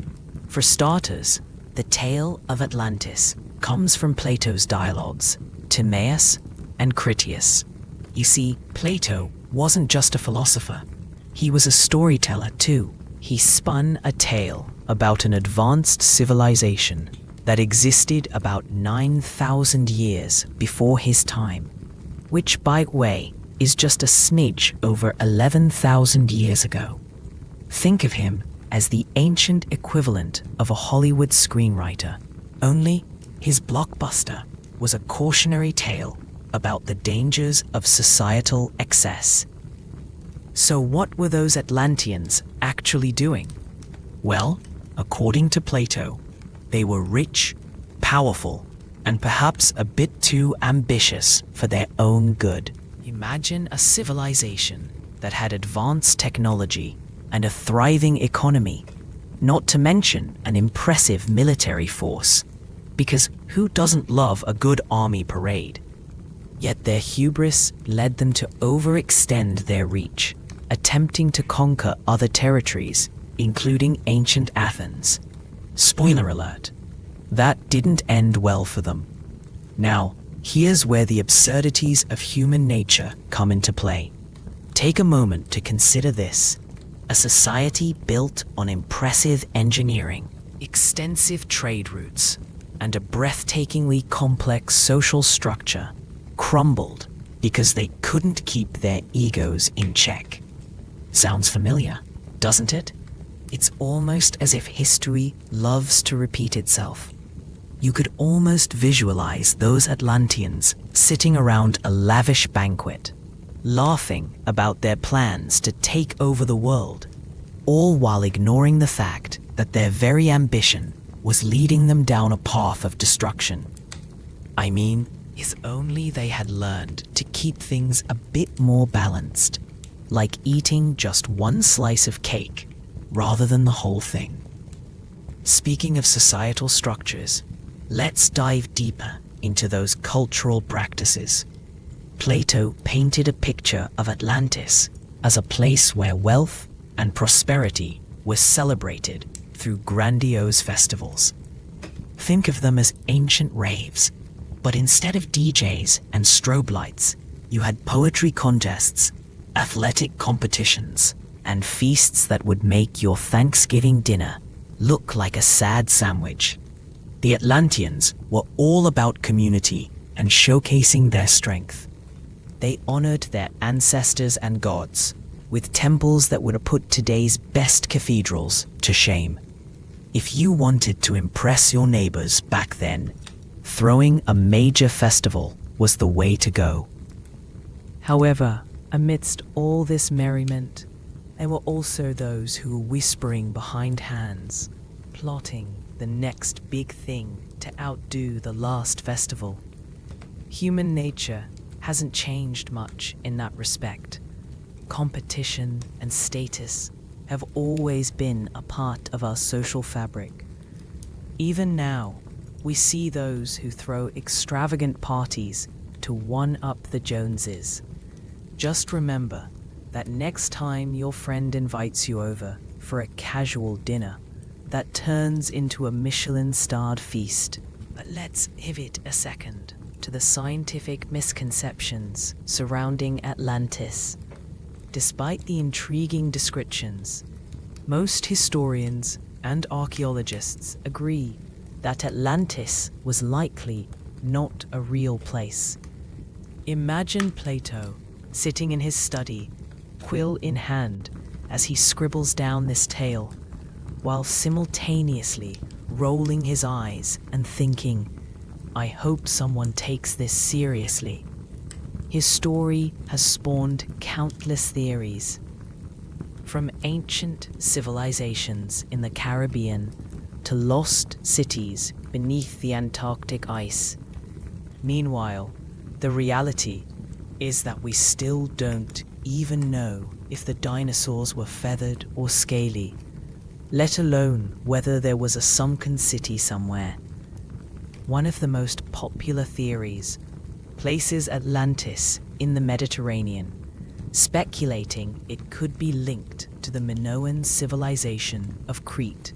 For starters, the tale of Atlantis comes from Plato's dialogues, Timaeus and Critias. You see, Plato wasn't just a philosopher. He was a storyteller too. He spun a tale about an advanced civilization that existed about 9,000 years before his time, which, by the way, is just a smidge over 11,000 years ago. Think of him as the ancient equivalent of a Hollywood screenwriter, only his blockbuster was a cautionary tale about the dangers of societal excess. So what were those Atlanteans actually doing? Well, According to Plato, they were rich, powerful, and perhaps a bit too ambitious for their own good. Imagine a civilization that had advanced technology and a thriving economy, not to mention an impressive military force, because who doesn't love a good army parade? Yet their hubris led them to overextend their reach, attempting to conquer other territories, including ancient Athens. Spoiler alert, that didn't end well for them. Now, here's where the absurdities of human nature come into play. Take a moment to consider this: a society built on impressive engineering, extensive trade routes, and a breathtakingly complex social structure crumbled because they couldn't keep their egos in check. Sounds familiar, doesn't it? It's almost as if history loves to repeat itself. You could almost visualize those Atlanteans sitting around a lavish banquet, laughing about their plans to take over the world, all while ignoring the fact that their very ambition was leading them down a path of destruction. I mean, if only they had learned to keep things a bit more balanced, like eating just one slice of cake rather than the whole thing. Speaking of societal structures, let's dive deeper into those cultural practices. Plato painted a picture of Atlantis as a place where wealth and prosperity were celebrated through grandiose festivals. Think of them as ancient raves, but instead of DJs and strobe lights, you had poetry contests, athletic competitions, and feasts that would make your Thanksgiving dinner look like a sad sandwich. The Atlanteans were all about community and showcasing their strength. They honored their ancestors and gods with temples that would have put today's best cathedrals to shame. If you wanted to impress your neighbors back then, throwing a major festival was the way to go. However, amidst all this merriment, there were also those who were whispering behind hands, plotting the next big thing to outdo the last festival. Human nature hasn't changed much in that respect. Competition and status have always been a part of our social fabric. Even now, we see those who throw extravagant parties to one-up the Joneses. Just remember that next time your friend invites you over for a casual dinner that turns into a Michelin-starred feast. But let's pivot a second to the scientific misconceptions surrounding Atlantis. Despite the intriguing descriptions, most historians and archaeologists agree that Atlantis was likely not a real place. Imagine Plato sitting in his study, quill in hand, as he scribbles down this tale, while simultaneously rolling his eyes and thinking, "I hope someone takes this seriously." His story has spawned countless theories, from ancient civilizations in the Caribbean to lost cities beneath the Antarctic ice. Meanwhile, the reality is that we still don't even know if the dinosaurs were feathered or scaly, let alone whether there was a sunken city somewhere. One of the most popular theories places Atlantis in the Mediterranean, speculating it could be linked to the Minoan civilization of Crete,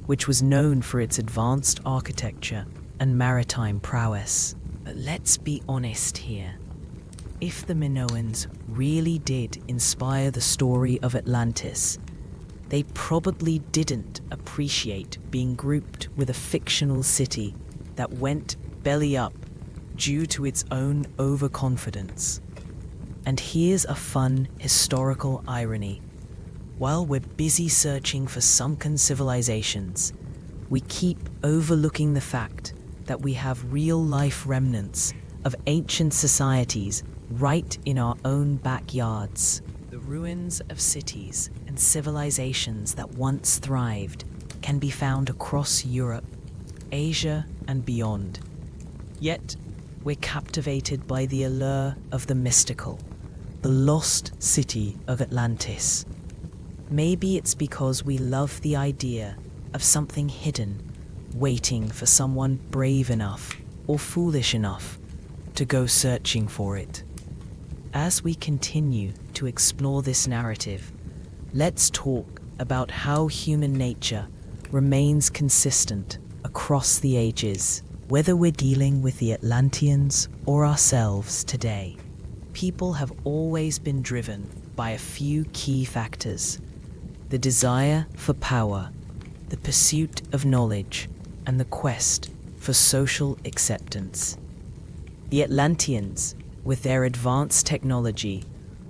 which was known for its advanced architecture and maritime prowess. But let's be honest here. If the Minoans really did inspire the story of Atlantis, they probably didn't appreciate being grouped with a fictional city that went belly up due to its own overconfidence. And here's a fun historical irony. While we're busy searching for sunken civilizations, we keep overlooking the fact that we have real-life remnants of ancient societies right in our own backyards. The ruins of cities and civilizations that once thrived, can be found across Europe, Asia, and beyond. Yet, we're captivated by the allure of the mystical, the lost city of Atlantis. Maybe it's because we love the idea of something hidden, waiting for someone brave enough or foolish enough to go searching for it. As we continue to explore this narrative, let's talk about how human nature remains consistent across the ages. Whether we're dealing with the Atlanteans or ourselves today, people have always been driven by a few key factors: the desire for power, the pursuit of knowledge, and the quest for social acceptance. The Atlanteans, with their advanced technology,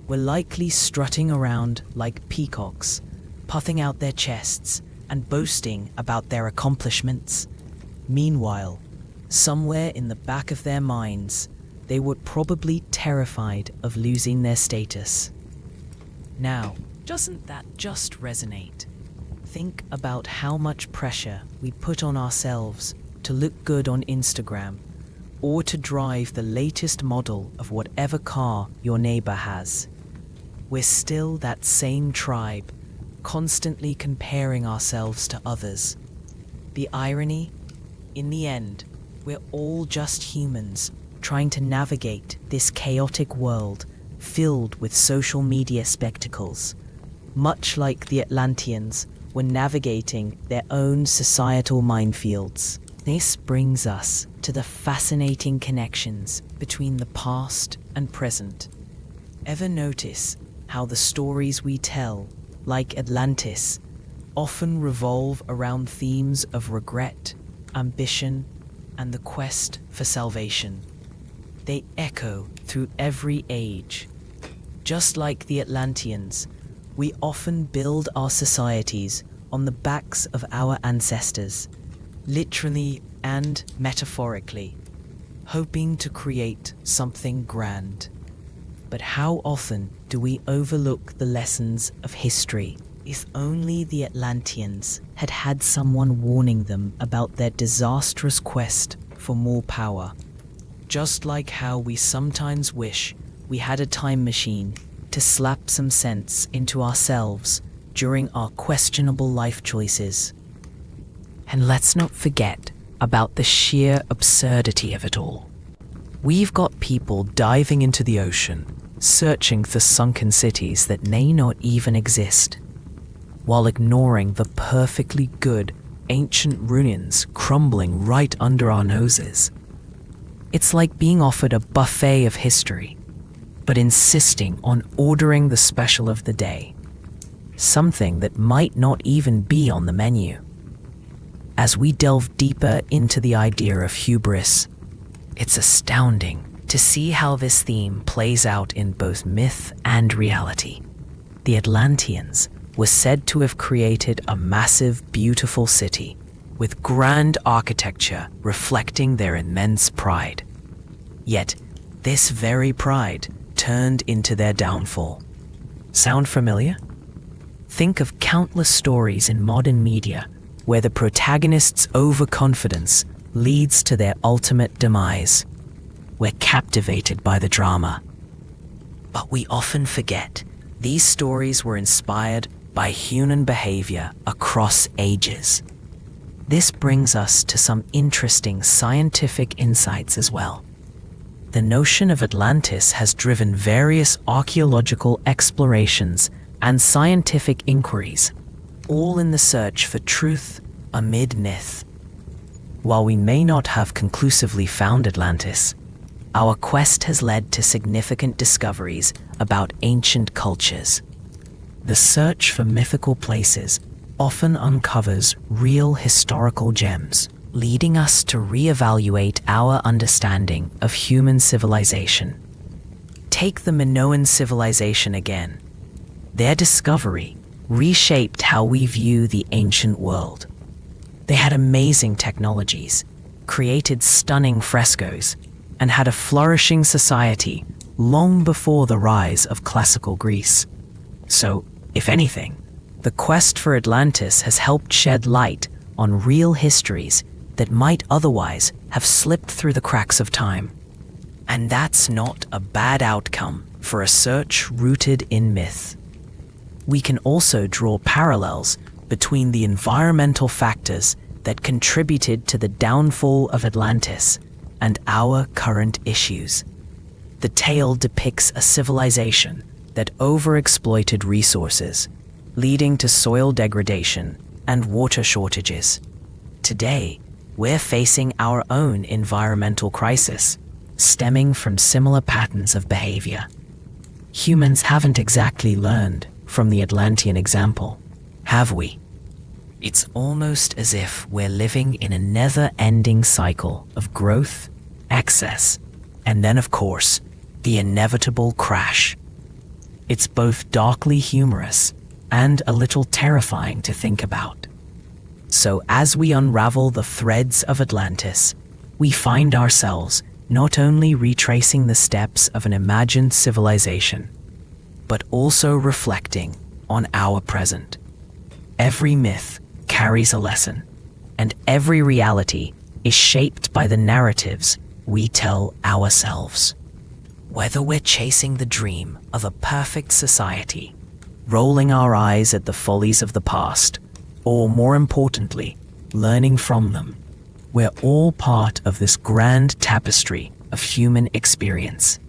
were likely strutting around like peacocks, puffing out their chests and boasting about their accomplishments. Meanwhile, somewhere in the back of their minds, they were probably terrified of losing their status. Now, doesn't that just resonate? Think about how much pressure we put on ourselves to look good on Instagram, or to drive the latest model of whatever car your neighbor has. We're still that same tribe, constantly comparing ourselves to others. The irony? In the end, we're all just humans trying to navigate this chaotic world filled with social media spectacles, much like the Atlanteans were navigating their own societal minefields. This brings us to the fascinating connections between the past and present. Ever notice how the stories we tell, like Atlantis, often revolve around themes of regret, ambition, and the quest for salvation? They echo through every age. Just like the Atlanteans, we often build our societies on the backs of our ancestors, literally and metaphorically, hoping to create something grand. But how often do we overlook the lessons of history? If only the Atlanteans had had someone warning them about their disastrous quest for more power. Just like how we sometimes wish we had a time machine to slap some sense into ourselves during our questionable life choices. And let's not forget about the sheer absurdity of it all. We've got people diving into the ocean, searching for sunken cities that may not even exist, while ignoring the perfectly good ancient ruins crumbling right under our noses. It's like being offered a buffet of history, but insisting on ordering the special of the day, something that might not even be on the menu. As we delve deeper into the idea of hubris, it's astounding to see how this theme plays out in both myth and reality. The Atlanteans were said to have created a massive, beautiful city with grand architecture reflecting their immense pride. Yet, this very pride turned into their downfall. Sound familiar? Think of countless stories in modern media where the protagonist's overconfidence leads to their ultimate demise. We're captivated by the drama. But we often forget these stories were inspired by human behavior across ages. This brings us to some interesting scientific insights as well. The notion of Atlantis has driven various archaeological explorations and scientific inquiries, all in the search for truth amid myth. While we may not have conclusively found Atlantis, our quest has led to significant discoveries about ancient cultures. The search for mythical places often uncovers real historical gems, leading us to reevaluate our understanding of human civilization. Take the Minoan civilization again. Their discovery reshaped how we view the ancient world. They had amazing technologies, created stunning frescoes, and had a flourishing society long before the rise of classical Greece. So, if anything, The quest for Atlantis has helped shed light on real histories that might otherwise have slipped through the cracks of time. And that's not a bad outcome for a search rooted in myth. We can also draw parallels between the environmental factors that contributed to the downfall of Atlantis and our current issues. The tale depicts a civilization that overexploited resources, leading to soil degradation and water shortages. Today, we're facing our own environmental crisis, stemming from similar patterns of behavior. Humans haven't exactly learned from the Atlantean example, have we? It's almost as if we're living in a never-ending cycle of growth, excess, and then, of course, the inevitable crash. It's both darkly humorous and a little terrifying to think about. So as we unravel the threads of Atlantis, we find ourselves not only retracing the steps of an imagined civilization, but also reflecting on our present. Every myth carries a lesson, and every reality is shaped by the narratives we tell ourselves. Whether we're chasing the dream of a perfect society, rolling our eyes at the follies of the past, or more importantly, learning from them, we're all part of this grand tapestry of human experience.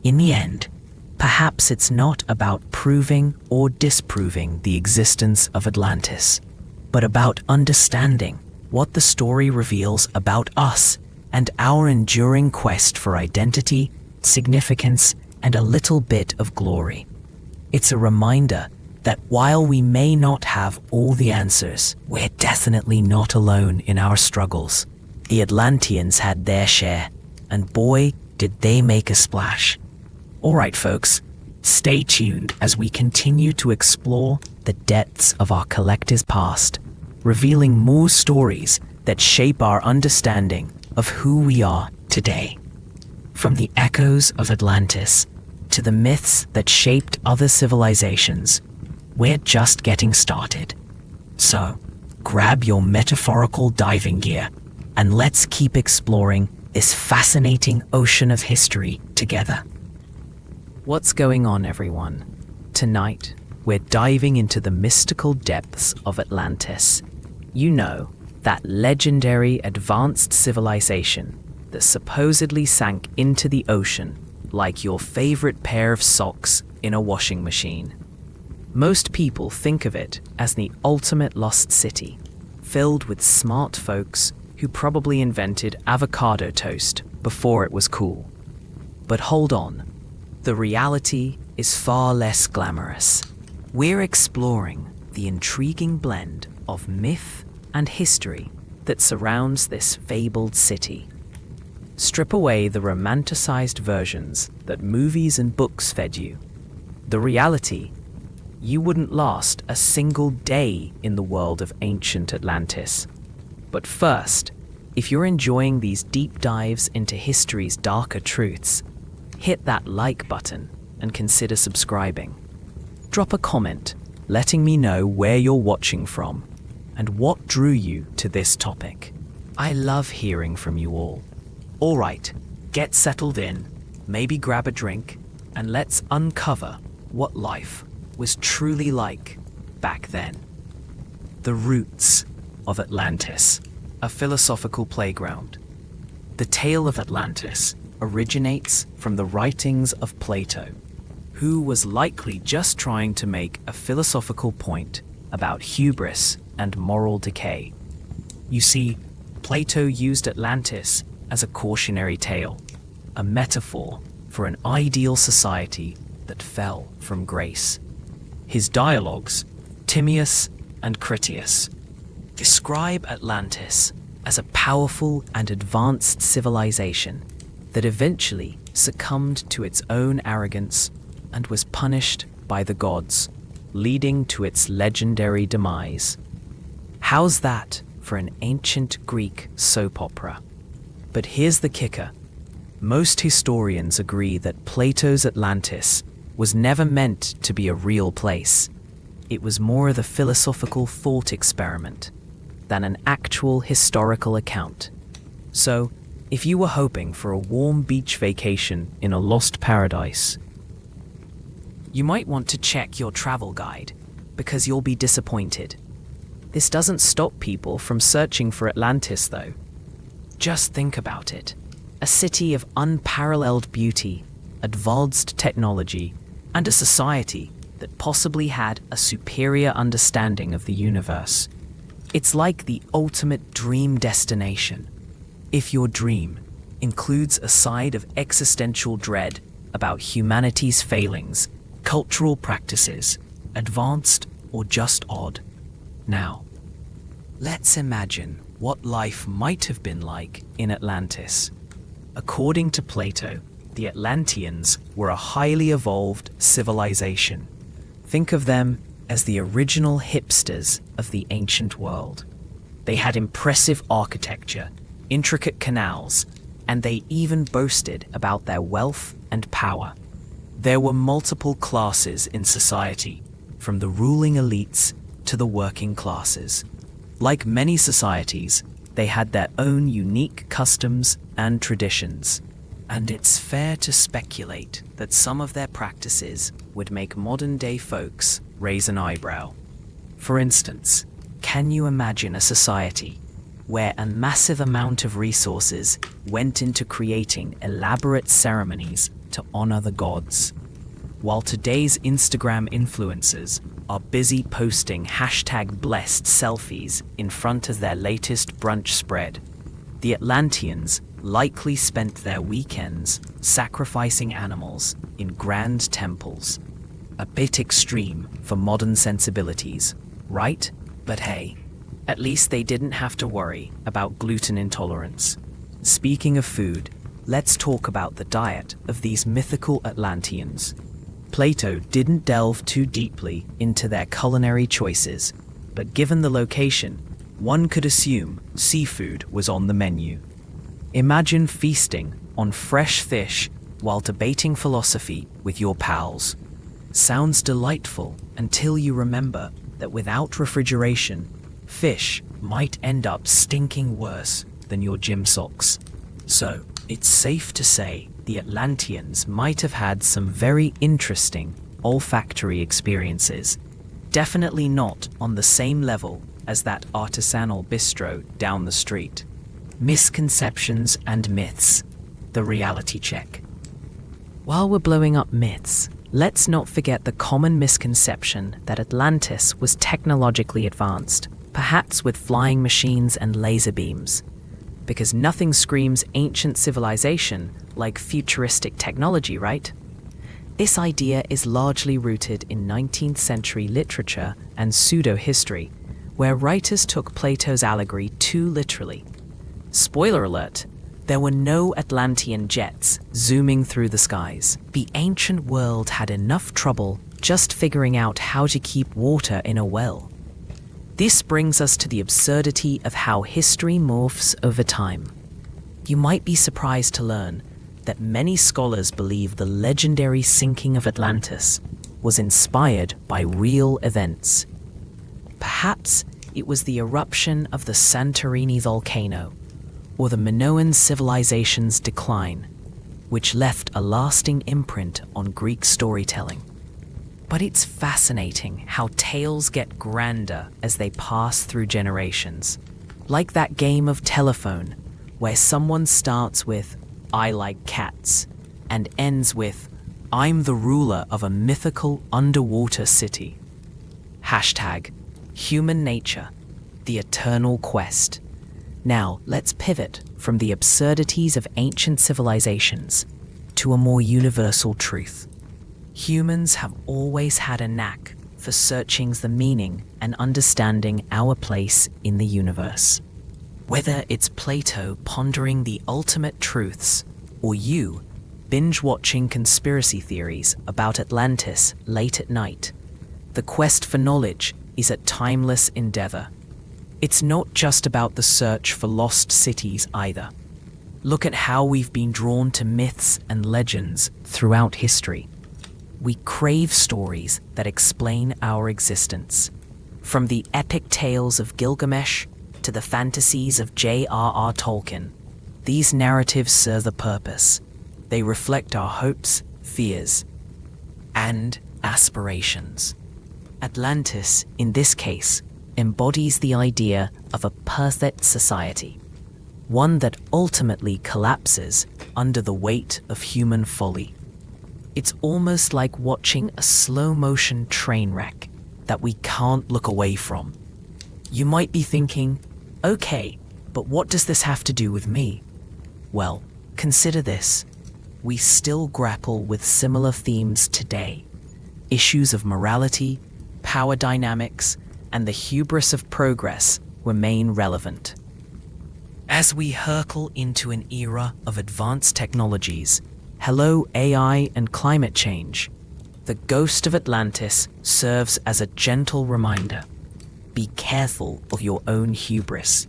In the end, perhaps it's not about proving or disproving the existence of Atlantis, but about understanding what the story reveals about us and our enduring quest for identity, significance, and a little bit of glory. It's a reminder that while we may not have all the answers, we're definitely not alone in our struggles. The Atlanteans had their share, and boy, did they make a splash. All right, folks, stay tuned as we continue to explore the depths of our collective past, revealing more stories that shape our understanding of who we are today. From the echoes of Atlantis to the myths that shaped other civilizations, we're just getting started. So, grab your metaphorical diving gear and let's keep exploring this fascinating ocean of history together. What's going on, everyone? Tonight, we're diving into the mystical depths of Atlantis. You know, that legendary advanced civilization that supposedly sank into the ocean like your favorite pair of socks in a washing machine. Most people think of it as the ultimate lost city, filled with smart folks who probably invented avocado toast before it was cool. But hold on, the reality is far less glamorous. We're exploring the intriguing blend of myth and history that surrounds this fabled city. Strip away the romanticized versions that movies and books fed you. The reality: you wouldn't last a single day in the world of ancient Atlantis. But first, if you're enjoying these deep dives into history's darker truths, hit that like button and consider subscribing. Drop a comment letting me know where you're watching from and what drew you to this topic. I love hearing from you all. All right, get settled in, maybe grab a drink, and let's uncover what life was truly like back then. The roots of Atlantis, a philosophical playground. The tale of Atlantis originates from the writings of Plato, who was likely just trying to make a philosophical point about hubris and moral decay. You see, Plato used Atlantis as a cautionary tale, a metaphor for an ideal society that fell from grace. His dialogues, Timaeus and Critias, describe Atlantis as a powerful and advanced civilization that eventually succumbed to its own arrogance and was punished by the gods, leading to its legendary demise. How's that for an ancient Greek soap opera? But here's the kicker. Most historians agree that Plato's Atlantis was never meant to be a real place. it was more of a philosophical thought experiment than an actual historical account. So, if you were hoping for a warm beach vacation in a lost paradise, you might want to check your travel guide, because you'll be disappointed. This doesn't stop people from searching for Atlantis, though. Just think about it. A city of unparalleled beauty, advanced technology, and a society that possibly had a superior understanding of the universe. It's like the ultimate dream destination. If your dream includes a side of existential dread about humanity's failings, cultural practices, advanced or just odd. Now, let's imagine what life might have been like in Atlantis. According to Plato, the Atlanteans were a highly evolved civilization. Think of them as the original hipsters of the ancient world. They had impressive architecture, intricate canals, and they even boasted about their wealth and power. There were multiple classes in society, from the ruling elites to the working classes. Like many societies, they had their own unique customs and traditions. And it's fair to speculate that some of their practices would make modern-day folks raise an eyebrow. For instance, can you imagine a society where a massive amount of resources went into creating elaborate ceremonies to honor the gods? While today's Instagram influencers are busy posting #blessed selfies in front of their latest brunch spread, the Atlanteans likely spent their weekends sacrificing animals in grand temples. A bit extreme for modern sensibilities, right? But hey, at least they didn't have to worry about gluten intolerance. Speaking of food, let's talk about the diet of these mythical Atlanteans. Plato didn't delve too deeply into their culinary choices, but given the location, one could assume seafood was on the menu. Imagine feasting on fresh fish while debating philosophy with your pals. Sounds delightful until you remember that without refrigeration, fish might end up stinking worse than your gym socks. So, it's safe to say the Atlanteans might have had some very interesting olfactory experiences. Definitely not on the same level as that artisanal bistro down the street. Misconceptions and myths. The reality check. While we're blowing up myths, let's not forget the common misconception that Atlantis was technologically advanced, perhaps with flying machines and laser beams. Because nothing screams ancient civilization like futuristic technology, right? This idea is largely rooted in 19th century literature and pseudo-history, where writers took Plato's allegory too literally. Spoiler alert, there were no Atlantean jets zooming through the skies. The ancient world had enough trouble just figuring out how to keep water in a well. This brings us to the absurdity of how history morphs over time. You might be surprised to learn that many scholars believe the legendary sinking of Atlantis was inspired by real events. Perhaps it was the eruption of the Santorini volcano or the Minoan civilization's decline, which left a lasting imprint on Greek storytelling. But it's fascinating how tales get grander as they pass through generations. Like that game of telephone, where someone starts with, "I like cats," and ends with, "I'm the ruler of a mythical underwater city." #human nature, the eternal quest. Now, let's pivot from the absurdities of ancient civilizations to a more universal truth. Humans have always had a knack for searching the meaning and understanding our place in the universe. Whether it's Plato pondering the ultimate truths, or you binge-watching conspiracy theories about Atlantis late at night, the quest for knowledge is a timeless endeavor. It's not just about the search for lost cities either. Look at how we've been drawn to myths and legends throughout history. we crave stories that explain our existence. From the epic tales of Gilgamesh to the fantasies of J.R.R. Tolkien, these narratives serve a purpose. They reflect our hopes, fears, and aspirations. Atlantis, in this case, embodies the idea of a perfect society, one that ultimately collapses under the weight of human folly. It's almost like watching a slow-motion train wreck that we can't look away from. You might be thinking, okay, but what does this have to do with me? Well, consider this. We still grapple with similar themes today. Issues of morality, power dynamics, and the hubris of progress remain relevant. As we hurtle into an era of advanced technologies, hello AI and climate change, the ghost of Atlantis serves as a gentle reminder. Be careful of your own hubris.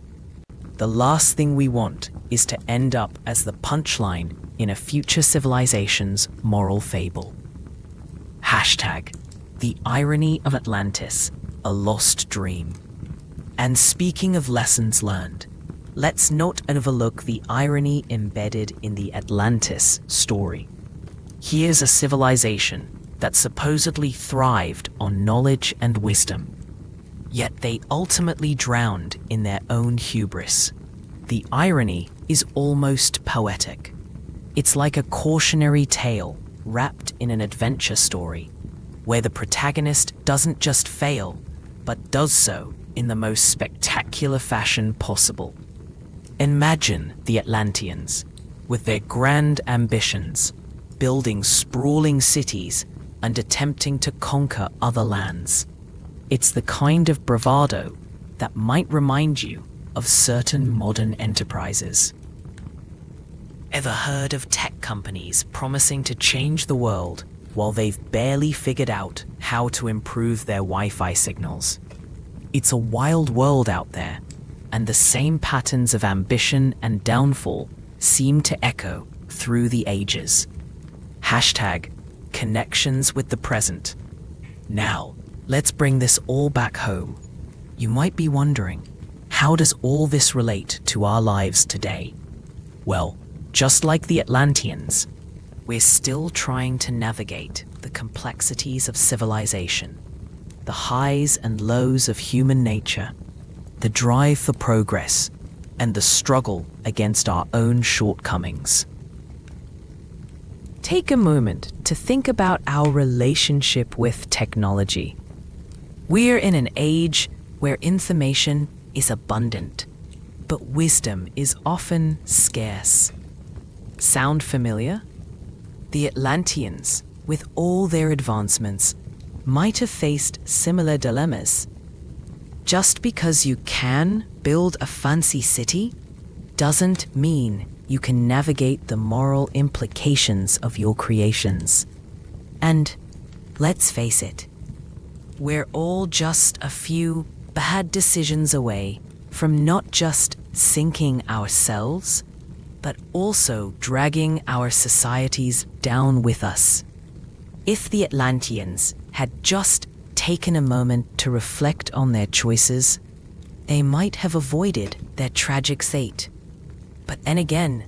The last thing we want is to end up as the punchline in a future civilization's moral fable. Hashtag, the irony of Atlantis, a lost dream. And speaking of lessons learned, let's not overlook the irony embedded in the Atlantis story. Here's a civilization that supposedly thrived on knowledge and wisdom, yet they ultimately drowned in their own hubris. The irony is almost poetic. It's like a cautionary tale wrapped in an adventure story, where the protagonist doesn't just fail, but does so in the most spectacular fashion possible. Imagine the Atlanteans, with their grand ambitions, building sprawling cities and attempting to conquer other lands. It's the kind of bravado that might remind you of certain modern enterprises. Ever heard of tech companies promising to change the world while they've barely figured out how to improve their Wi-Fi signals? It's a wild world out there, and the same patterns of ambition and downfall seem to echo through the ages. Hashtag, connections with the present. Now, let's bring this all back home. You might be wondering, how does all this relate to our lives today? Well, just like the Atlanteans, we're still trying to navigate the complexities of civilization, the highs and lows of human nature, the drive for progress, and the struggle against our own shortcomings. Take a moment to think about our relationship with technology. We're in an age where information is abundant, but wisdom is often scarce. Sound familiar? The Atlanteans, with all their advancements, might have faced similar dilemmas. Just because you can build a fancy city doesn't mean you can navigate the moral implications of your creations. And let's face it, we're all just a few bad decisions away from not just sinking ourselves, but also dragging our societies down with us. If the Atlanteans had just taken a moment to reflect on their choices, they might have avoided their tragic fate. But then again,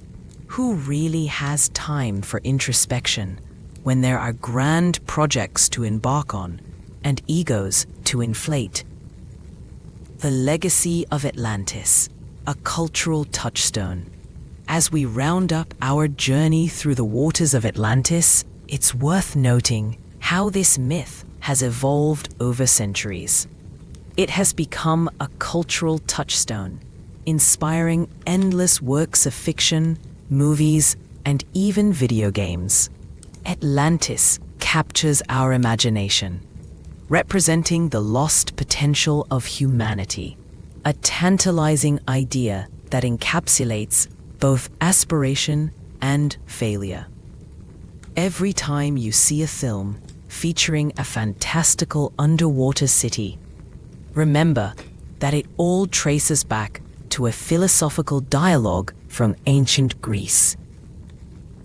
who really has time for introspection when there are grand projects to embark on and egos to inflate? The legacy of Atlantis, a cultural touchstone. As we round up our journey through the waters of Atlantis, it's worth noting how this myth has evolved over centuries. It has become a cultural touchstone, inspiring endless works of fiction, movies, and even video games. Atlantis captures our imagination, representing the lost potential of humanity, a tantalizing idea that encapsulates both aspiration and failure. Every time you see a film featuring a fantastical underwater city, remember that it all traces back to a philosophical dialogue from ancient Greece.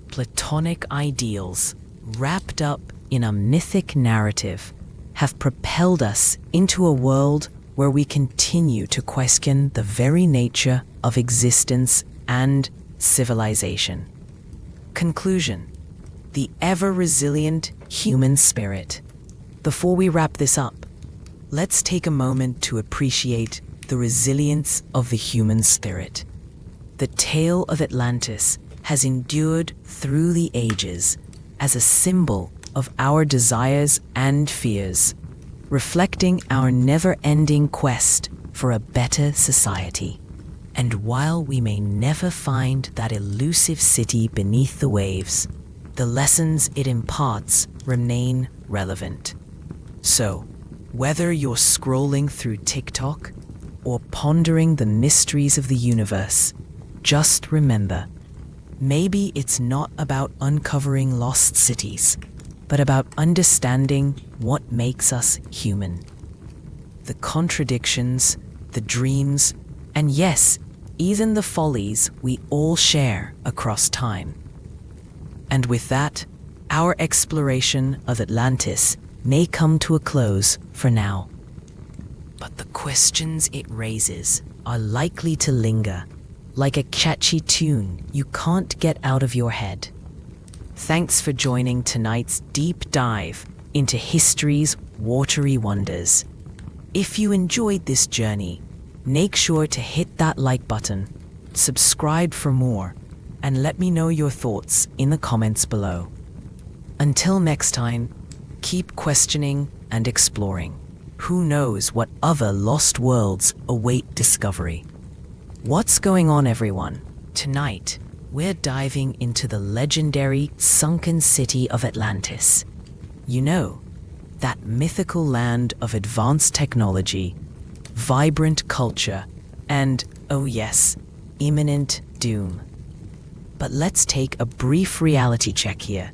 Platonic ideals wrapped up in a mythic narrative have propelled us into a world where we continue to question the very nature of existence and civilization. Conclusion: the ever-resilient human spirit. Before we wrap this up, let's take a moment to appreciate the resilience of the human spirit. The tale of Atlantis has endured through the ages as a symbol of our desires and fears, reflecting our never-ending quest for a better society. And while we may never find that elusive city beneath the waves, the lessons it imparts remain relevant. So, whether you're scrolling through TikTok or pondering the mysteries of the universe, just remember, maybe it's not about uncovering lost cities, but about understanding what makes us human. The contradictions, the dreams, and yes, even the follies we all share across time. And with that, our exploration of Atlantis may come to a close for now. But the questions it raises are likely to linger, like a catchy tune you can't get out of your head. Thanks for joining tonight's deep dive into history's watery wonders. If you enjoyed this journey, make sure to hit that like button, subscribe for more, and let me know your thoughts in the comments below. Until next time, keep questioning and exploring. Who knows what other lost worlds await discovery? What's going on, everyone? Tonight, we're diving into the legendary sunken city of Atlantis. You know, that mythical land of advanced technology, vibrant culture, and, oh yes, imminent doom. But let's take a brief reality check here.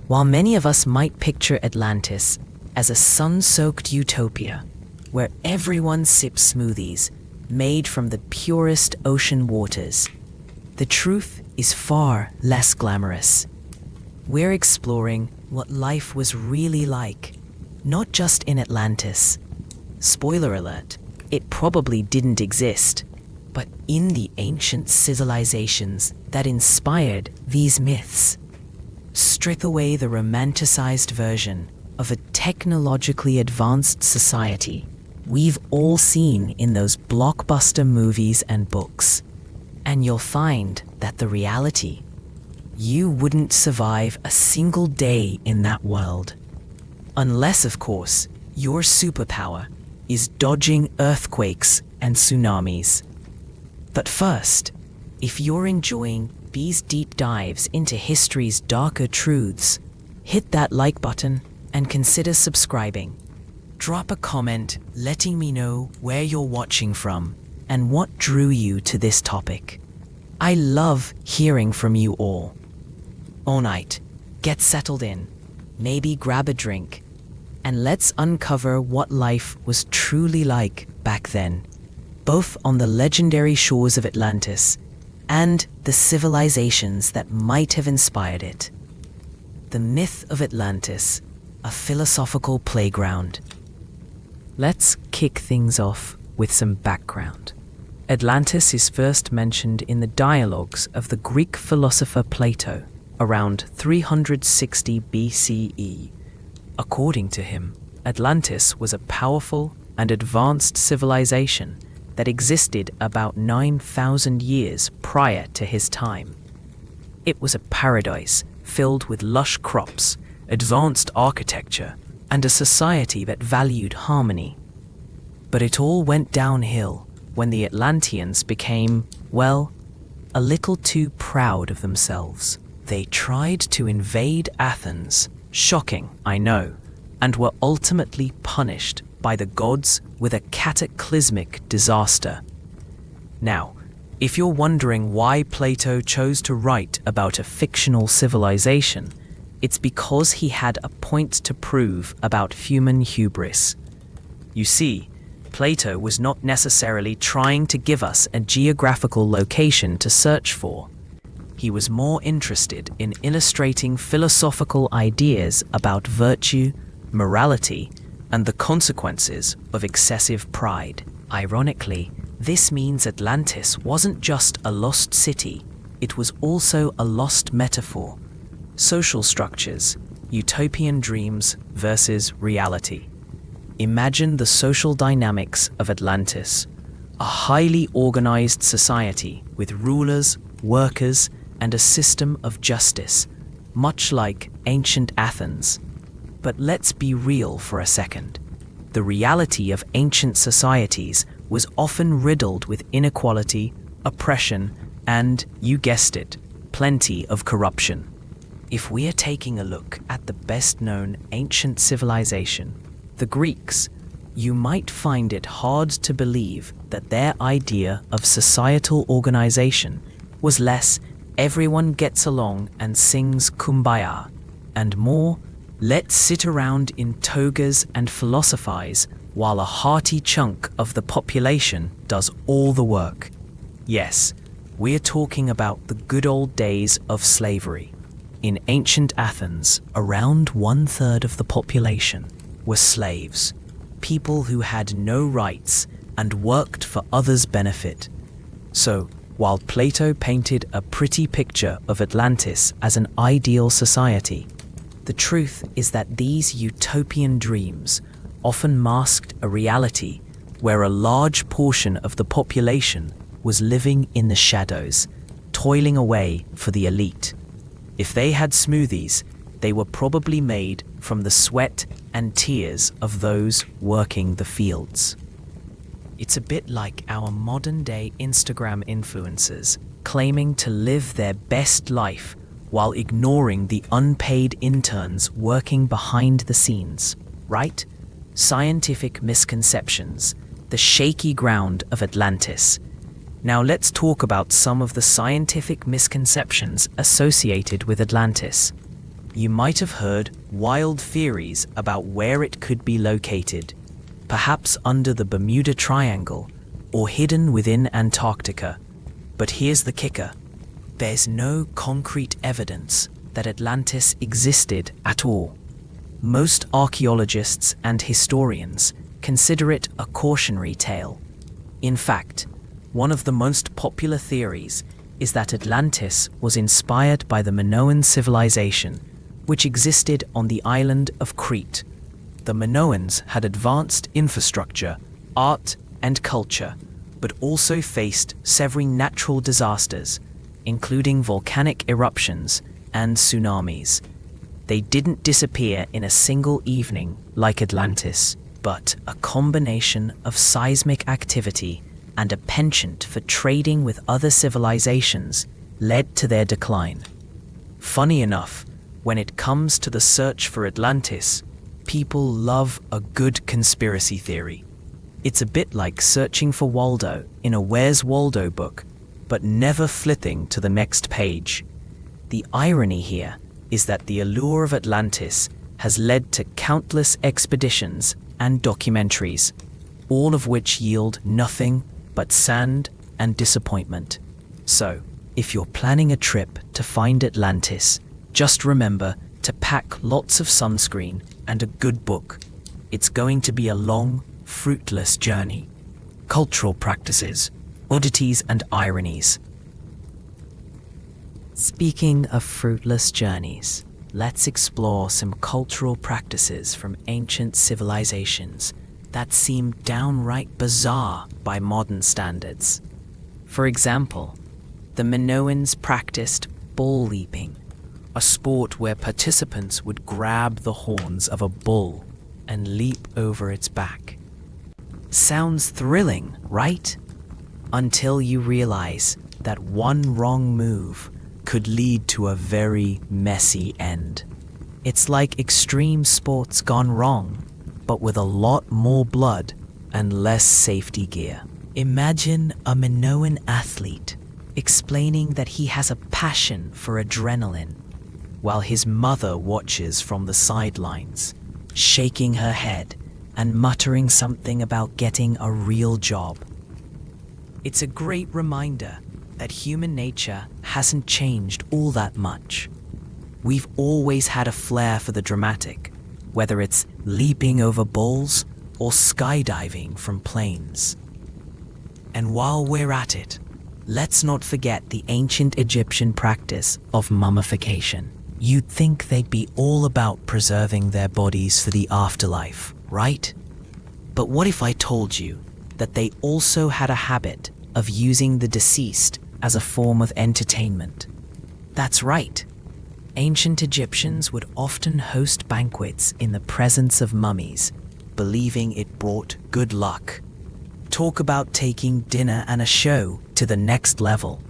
While many of us might picture Atlantis as a sun-soaked utopia, where everyone sips smoothies made from the purest ocean waters, the truth is far less glamorous. We're exploring what life was really like, not just in Atlantis. Spoiler alert, it probably didn't exist, but in the ancient civilizations that inspired these myths. Strip away the romanticized version of a technologically advanced society we've all seen in those blockbuster movies and books, and you'll find that the reality, you wouldn't survive a single day in that world. Unless, of course, your superpower is dodging earthquakes and tsunamis. But first, if you're enjoying these deep dives into history's darker truths, hit that like button and consider subscribing. Drop a comment letting me know where you're watching from and what drew you to this topic. I love hearing from you all. All night, get settled in, maybe grab a drink, and let's uncover what life was truly like back then, both on the legendary shores of Atlantis and the civilizations that might have inspired it. The myth of Atlantis, a philosophical playground. Let's kick things off with some background. Atlantis is first mentioned in the dialogues of the Greek philosopher Plato around 360 BCE. According to him, Atlantis was a powerful and advanced civilization that existed about 9,000 years prior to his time. It was a paradise filled with lush crops, advanced architecture, and a society that valued harmony. But it all went downhill when the Atlanteans became, well, a little too proud of themselves. They tried to invade Athens, shocking, I know, and were ultimately punished by the gods with a cataclysmic disaster. Now, if you're wondering why Plato chose to write about a fictional civilization, it's because he had a point to prove about human hubris. You see, Plato was not necessarily trying to give us a geographical location to search for. He was more interested in illustrating philosophical ideas about virtue, morality, and the consequences of excessive pride. Ironically, this means Atlantis wasn't just a lost city, it was also a lost metaphor. Social structures, utopian dreams versus reality. Imagine the social dynamics of Atlantis, a highly organized society with rulers, workers, and a system of justice, much like ancient Athens. But let's be real for a second. The reality of ancient societies was often riddled with inequality, oppression, and, you guessed it, plenty of corruption. If we are taking a look at the best-known ancient civilization, the Greeks, you might find it hard to believe that their idea of societal organization was less everyone gets along and sings kumbaya, and more let's sit around in togas and philosophize while a hearty chunk of the population does all the work. Yes, we're talking about the good old days of slavery. In ancient Athens, around 1/3 of the population were slaves, people who had no rights and worked for others' benefit. So, while Plato painted a pretty picture of Atlantis as an ideal society, the truth is that these utopian dreams often masked a reality where a large portion of the population was living in the shadows, toiling away for the elite. If they had smoothies, they were probably made from the sweat and tears of those working the fields. It's a bit like our modern-day Instagram influencers claiming to live their best life while ignoring the unpaid interns working behind the scenes, right? Scientific misconceptions, the shaky ground of Atlantis. Now let's talk about some of the scientific misconceptions associated with Atlantis. You might have heard wild theories about where it could be located, perhaps under the Bermuda Triangle or hidden within Antarctica. But here's the kicker. There's no concrete evidence that Atlantis existed at all. Most archaeologists and historians consider it a cautionary tale. In fact, one of the most popular theories is that Atlantis was inspired by the Minoan civilization, which existed on the island of Crete. The Minoans had advanced infrastructure, art, and culture, but also faced several natural disasters, including volcanic eruptions and tsunamis. They didn't disappear in a single evening like Atlantis, but a combination of seismic activity and a penchant for trading with other civilizations led to their decline. Funny enough, when it comes to the search for Atlantis, people love a good conspiracy theory. It's a bit like searching for Waldo in a Where's Waldo book, but never flipping to the next page. The irony here is that the allure of Atlantis has led to countless expeditions and documentaries, all of which yield nothing but sand and disappointment. So, if you're planning a trip to find Atlantis, just remember to pack lots of sunscreen and a good book. It's going to be a long, fruitless journey. Cultural practices, oddities and ironies. Speaking of fruitless journeys, let's explore some cultural practices from ancient civilizations that seem downright bizarre by modern standards. For example, the Minoans practiced bull leaping, a sport where participants would grab the horns of a bull and leap over its back. Sounds thrilling, right? Until you realize that one wrong move could lead to a very messy end. It's like extreme sports gone wrong, but with a lot more blood and less safety gear. Imagine a Minoan athlete explaining that he has a passion for adrenaline, while his mother watches from the sidelines, shaking her head and muttering something about getting a real job. It's a great reminder that human nature hasn't changed all that much. We've always had a flair for the dramatic, whether it's leaping over bulls or skydiving from planes. And while we're at it, let's not forget the ancient Egyptian practice of mummification. You'd think they'd be all about preserving their bodies for the afterlife, right? But what if I told you that they also had a habit of using the deceased as a form of entertainment? That's right. Ancient Egyptians would often host banquets in the presence of mummies, believing it brought good luck. Talk about taking dinner and a show to the next level.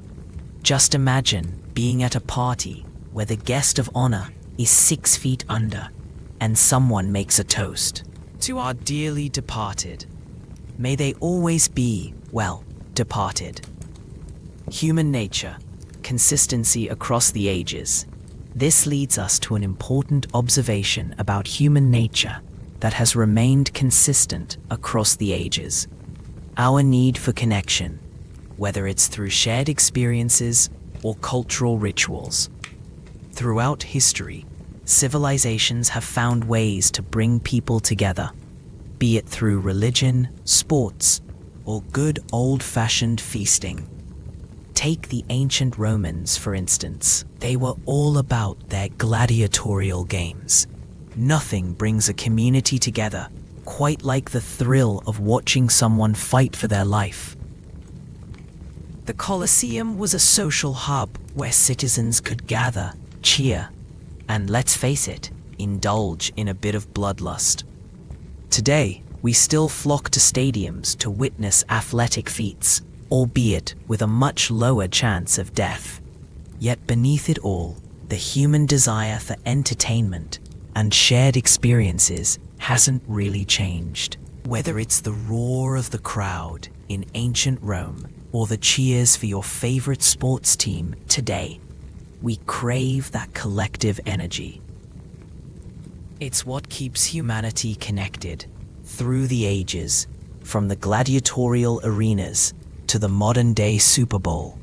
Just imagine being at a party where the guest of honor is 6 feet under and someone makes a toast. To our dearly departed, may they always be, well, departed. Human nature, consistency across the ages. This leads us to an important observation about human nature that has remained consistent across the ages. Our need for connection, whether it's through shared experiences or cultural rituals. Throughout history, civilizations have found ways to bring people together, be it through religion, sports, or good old-fashioned feasting. Take the ancient Romans, for instance. They were all about their gladiatorial games. Nothing brings a community together quite like the thrill of watching someone fight for their life. The Colosseum was a social hub where citizens could gather, cheer, and let's face it, indulge in a bit of bloodlust. Today, we still flock to stadiums to witness athletic feats, albeit with a much lower chance of death. Yet beneath it all, the human desire for entertainment and shared experiences hasn't really changed. Whether it's the roar of the crowd in ancient Rome or the cheers for your favorite sports team today, we crave that collective energy. It's what keeps humanity connected through the ages, from the gladiatorial arenas to the modern-day Super Bowl.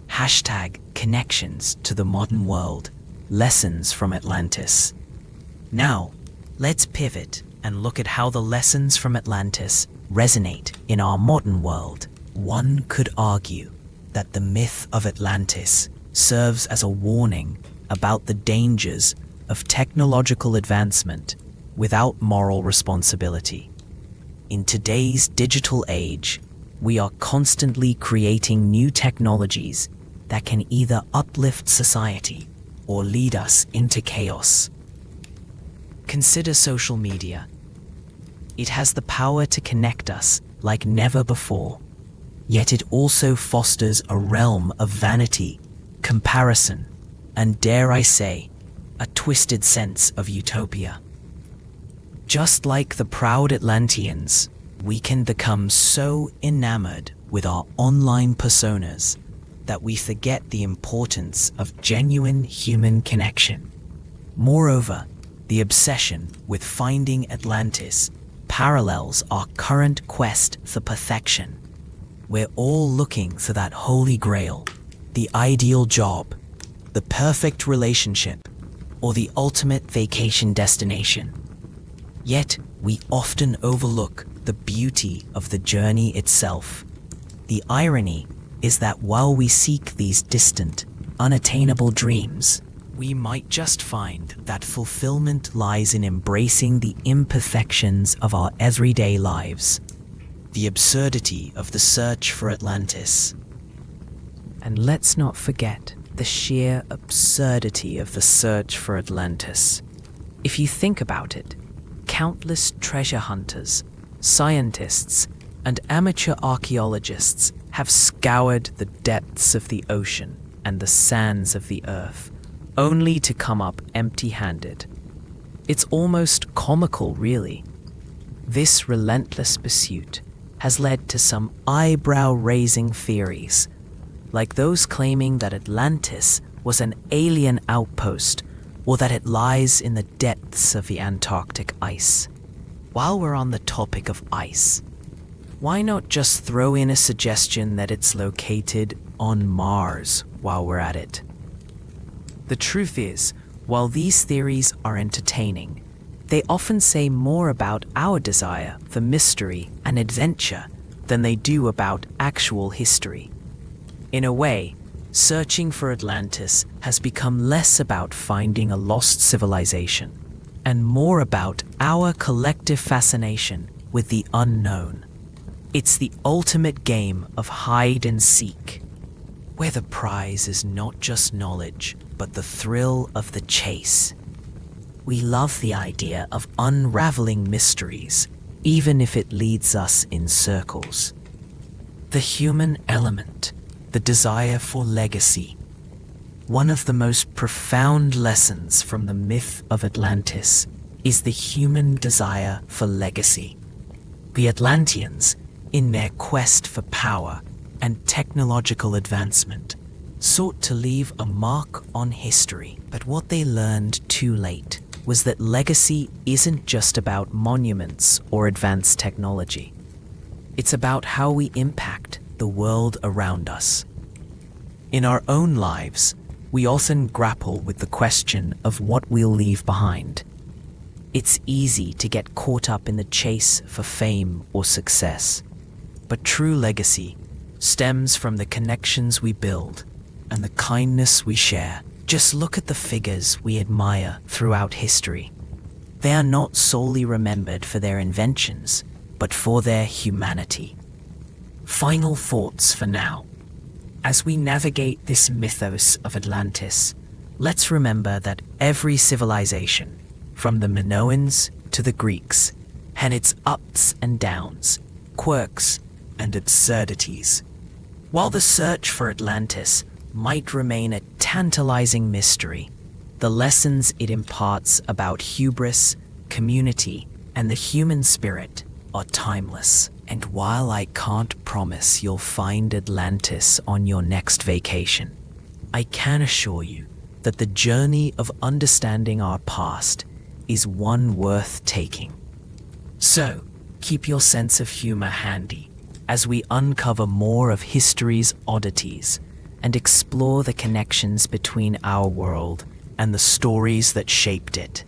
Hashtag connections to the modern world, lessons from Atlantis. Now, let's pivot and look at how the lessons from Atlantis resonate in our modern world. One could argue that the myth of Atlantis serves as a warning about the dangers of technological advancement without moral responsibility. In today's digital age, we are constantly creating new technologies that can either uplift society or lead us into chaos. Consider social media. It has the power to connect us like never before, yet it also fosters a realm of vanity, comparison, and dare I say, a twisted sense of utopia. Just like the proud Atlanteans, we can become so enamored with our online personas that we forget the importance of genuine human connection. Moreover, the obsession with finding Atlantis parallels our current quest for perfection. We're all looking for that holy grail, the ideal job, the perfect relationship, or the ultimate vacation destination. Yet, we often overlook the beauty of the journey itself. The irony is that while we seek these distant, unattainable dreams, we might just find that fulfillment lies in embracing the imperfections of our everyday lives. The absurdity of the search for Atlantis. And let's not forget the sheer absurdity of the search for Atlantis. If you think about it, countless treasure hunters, scientists, and amateur archaeologists have scoured the depths of the ocean and the sands of the earth, only to come up empty-handed. It's almost comical, really. This relentless pursuit has led to some eyebrow-raising theories, like those claiming that Atlantis was an alien outpost or that it lies in the depths of the Antarctic ice. While we're on the topic of ice, why not just throw in a suggestion that it's located on Mars while we're at it. The truth is, while these theories are entertaining, they often say more about our desire for mystery and adventure than they do about actual history. In a way, searching for Atlantis has become less about finding a lost civilization and more about our collective fascination with the unknown. It's the ultimate game of hide and seek, where the prize is not just knowledge, but the thrill of the chase. We love the idea of unraveling mysteries, even if it leads us in circles. The human element, the desire for legacy. One of the most profound lessons from the myth of Atlantis is the human desire for legacy. The Atlanteans, in their quest for power and technological advancement, sought to leave a mark on history. But what they learned too late was that legacy isn't just about monuments or advanced technology. It's about how we impact the world around us. In our own lives, we often grapple with the question of what we'll leave behind. It's easy to get caught up in the chase for fame or success, but true legacy stems from the connections we build and the kindness we share. Just look at the figures we admire throughout history. They are not solely remembered for their inventions, but for their humanity. Final thoughts for now. As we navigate this mythos of Atlantis, let's remember that every civilization, from the Minoans to the Greeks, had its ups and downs, quirks and absurdities. While the search for Atlantis might remain a tantalizing mystery, the lessons it imparts about hubris, community, and the human spirit are timeless. And while I can't promise you'll find Atlantis on your next vacation, I can assure you that the journey of understanding our past is one worth taking. So, keep your sense of humor handy as we uncover more of history's oddities and explore the connections between our world and the stories that shaped it.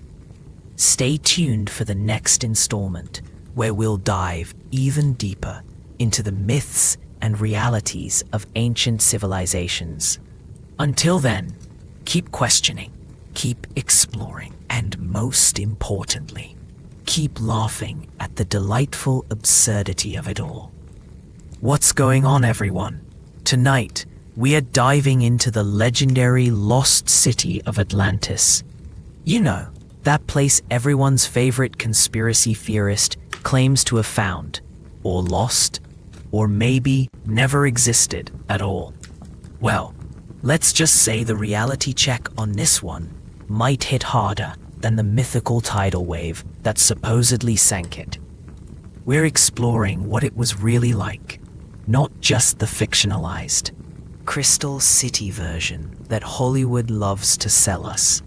Stay tuned for the next installment, where we'll dive even deeper into the myths and realities of ancient civilizations. Until then, keep questioning, keep exploring, and most importantly, keep laughing at the delightful absurdity of it all. What's going on, everyone? Tonight, we are diving into the legendary lost city of Atlantis. You know, that place everyone's favorite conspiracy theorist claims to have found, or lost, or maybe never existed at all. Well, let's just say the reality check on this one might hit harder than the mythical tidal wave that supposedly sank it. We're exploring what it was really like, not just the fictionalized Crystal City version that Hollywood loves to sell us.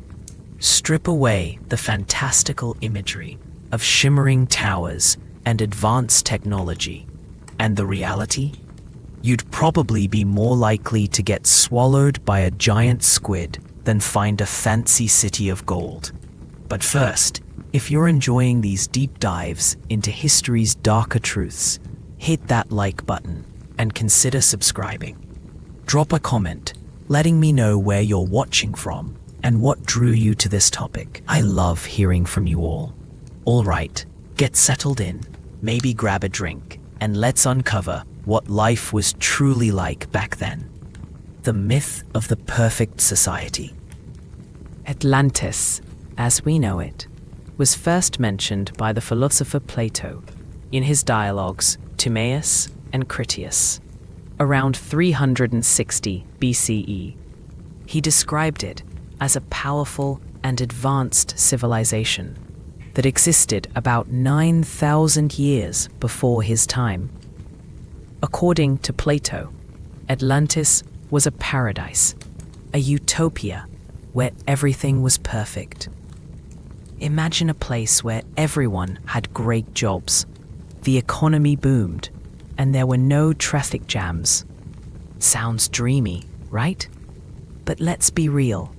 Strip away the fantastical imagery of shimmering towers and advanced technology, and the reality? You'd probably be more likely to get swallowed by a giant squid than find a fancy city of gold. But first, if you're enjoying these deep dives into history's darker truths, hit that like button and consider subscribing. Drop a comment, letting me know where you're watching from and what drew you to this topic. I love hearing from you all. All right, get settled in, maybe grab a drink, and let's uncover what life was truly like back then. The myth of the perfect society. Atlantis, as we know it, was first mentioned by the philosopher Plato in his dialogues Timaeus and Critias, around 360 BCE. He described it as a powerful and advanced civilization that existed about 9,000 years before his time. According to Plato, Atlantis was a paradise, a utopia where everything was perfect. Imagine a place where everyone had great jobs, the economy boomed, and there were no traffic jams. Sounds dreamy, right? But let's be real.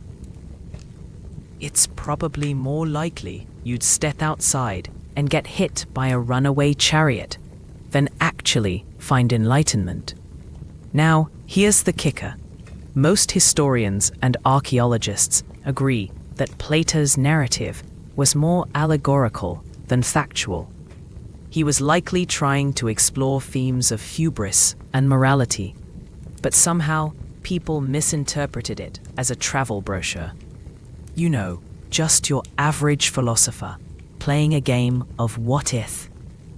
It's probably more likely you'd step outside and get hit by a runaway chariot than actually find enlightenment. Now, here's the kicker. Most historians and archaeologists agree that Plato's narrative was more allegorical than factual. He was likely trying to explore themes of hubris and morality, but somehow people misinterpreted it as a travel brochure. You know, just your average philosopher playing a game of what if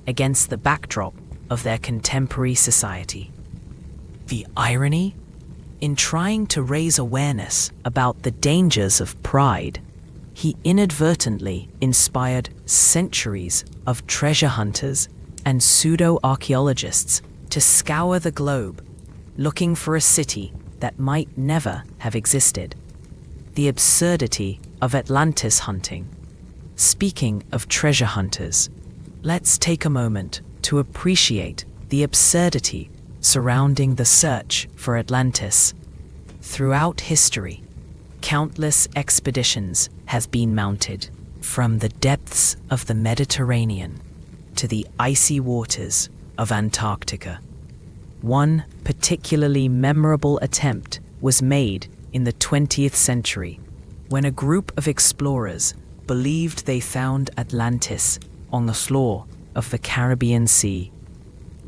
against the backdrop of their contemporary society. The irony? In trying to raise awareness about the dangers of pride, he inadvertently inspired centuries of treasure hunters and pseudo-archaeologists to scour the globe, looking for a city that might never have existed. The absurdity of Atlantis hunting. Speaking of treasure hunters, let's take a moment to appreciate the absurdity surrounding the search for Atlantis. Throughout history, countless expeditions have been mounted, from the depths of the Mediterranean to the icy waters of Antarctica. One particularly memorable attempt was made in the 20th century, when a group of explorers believed they found Atlantis on the floor of the Caribbean Sea.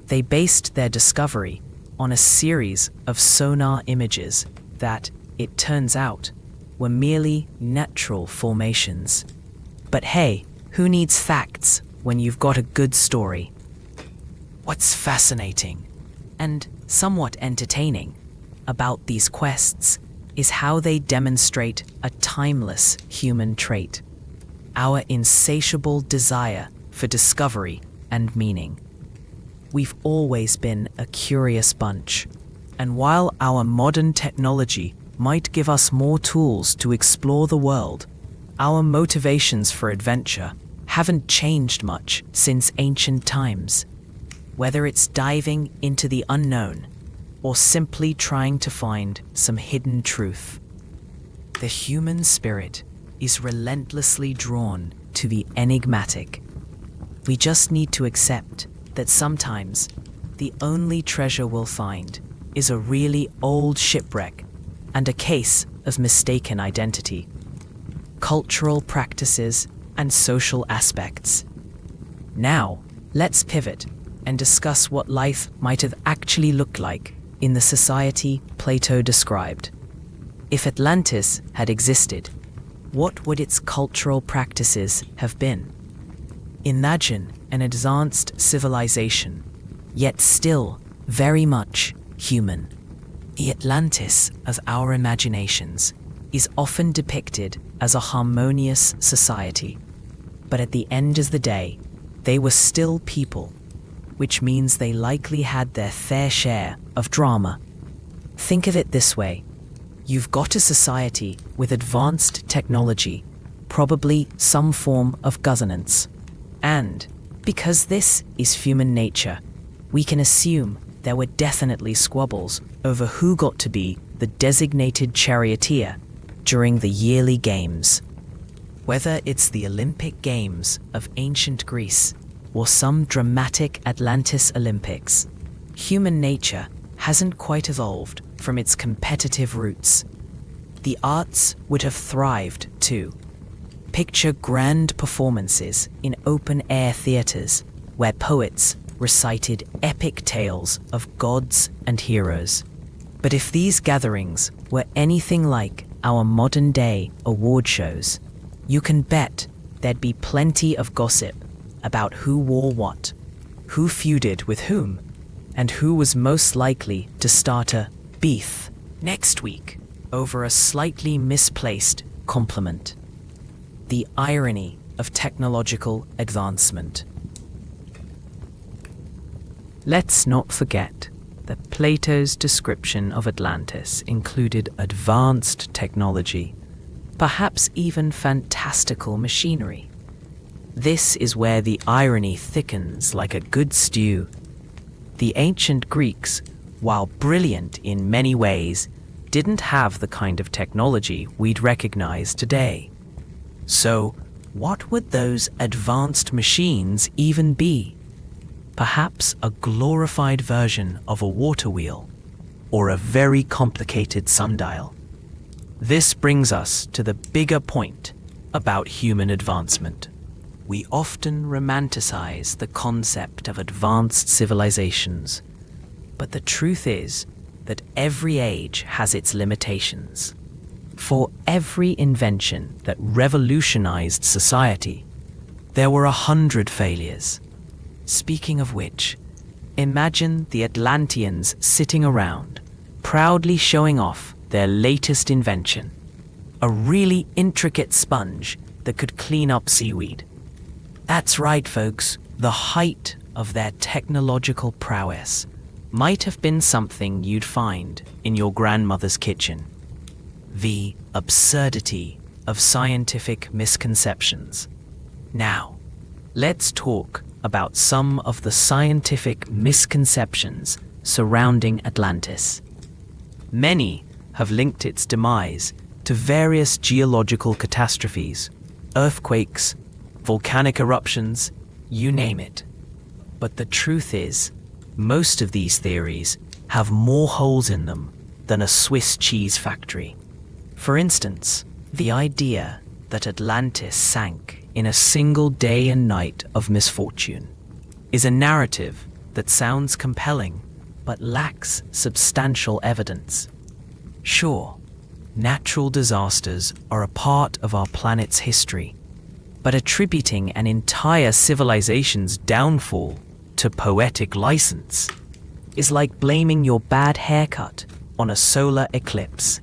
They based their discovery on a series of sonar images that, it turns out, were merely natural formations. But hey, who needs facts when you've got a good story? What's fascinating and somewhat entertaining about these quests is how they demonstrate a timeless human trait: our insatiable desire for discovery and meaning. We've always been a curious bunch, and while our modern technology might give us more tools to explore the world, our motivations for adventure haven't changed much since ancient times. Whether it's diving into the unknown or simply trying to find some hidden truth, the human spirit is relentlessly drawn to the enigmatic. We just need to accept that sometimes the only treasure we'll find is a really old shipwreck and a case of mistaken identity. Cultural practices and social aspects. Now, let's pivot and discuss what life might have actually looked like in the society Plato described. If Atlantis had existed, what would its cultural practices have been? Imagine an advanced civilization, yet still very much human. The Atlantis of our imaginations is often depicted as a harmonious society, but at the end of the day, they were still people, which means they likely had their fair share of drama. Think of it this way. You've got a society with advanced technology, probably some form of governance. And, because this is human nature, we can assume there were definitely squabbles over who got to be the designated charioteer during the yearly games. Whether it's the Olympic Games of ancient Greece or some dramatic Atlantis Olympics, human nature hasn't quite evolved from its competitive roots. The arts would have thrived too. Picture grand performances in open-air theaters where poets recited epic tales of gods and heroes. But if these gatherings were anything like our modern-day award shows, you can bet there'd be plenty of gossip about who wore what, who feuded with whom, and who was most likely to start a beef next week over a slightly misplaced compliment. The irony of technological advancement. Let's not forget that Plato's description of Atlantis included advanced technology, perhaps even fantastical machinery. This is where the irony thickens like a good stew. The ancient Greeks, while brilliant in many ways, didn't have the kind of technology we'd recognize today. So, what would those advanced machines even be? Perhaps a glorified version of a water wheel, or a very complicated sundial. This brings us to the bigger point about human advancement. We often romanticize the concept of advanced civilizations, but the truth is that every age has its limitations. For every invention that revolutionized society, there were 100 failures. Speaking of which, imagine the Atlanteans sitting around, proudly showing off their latest invention, a really intricate sponge that could clean up seaweed. That's right, folks, the height of their technological prowess might have been something you'd find in your grandmother's kitchen. The absurdity of scientific misconceptions. Now, let's talk about some of the scientific misconceptions surrounding Atlantis. Many have linked its demise to various geological catastrophes, earthquakes, volcanic eruptions, you name it. But the truth is, most of these theories have more holes in them than a Swiss cheese factory. For instance, the idea that Atlantis sank in a single day and night of misfortune is a narrative that sounds compelling but lacks substantial evidence. Sure, natural disasters are a part of our planet's history, but attributing an entire civilization's downfall to poetic license is like blaming your bad haircut on a solar eclipse.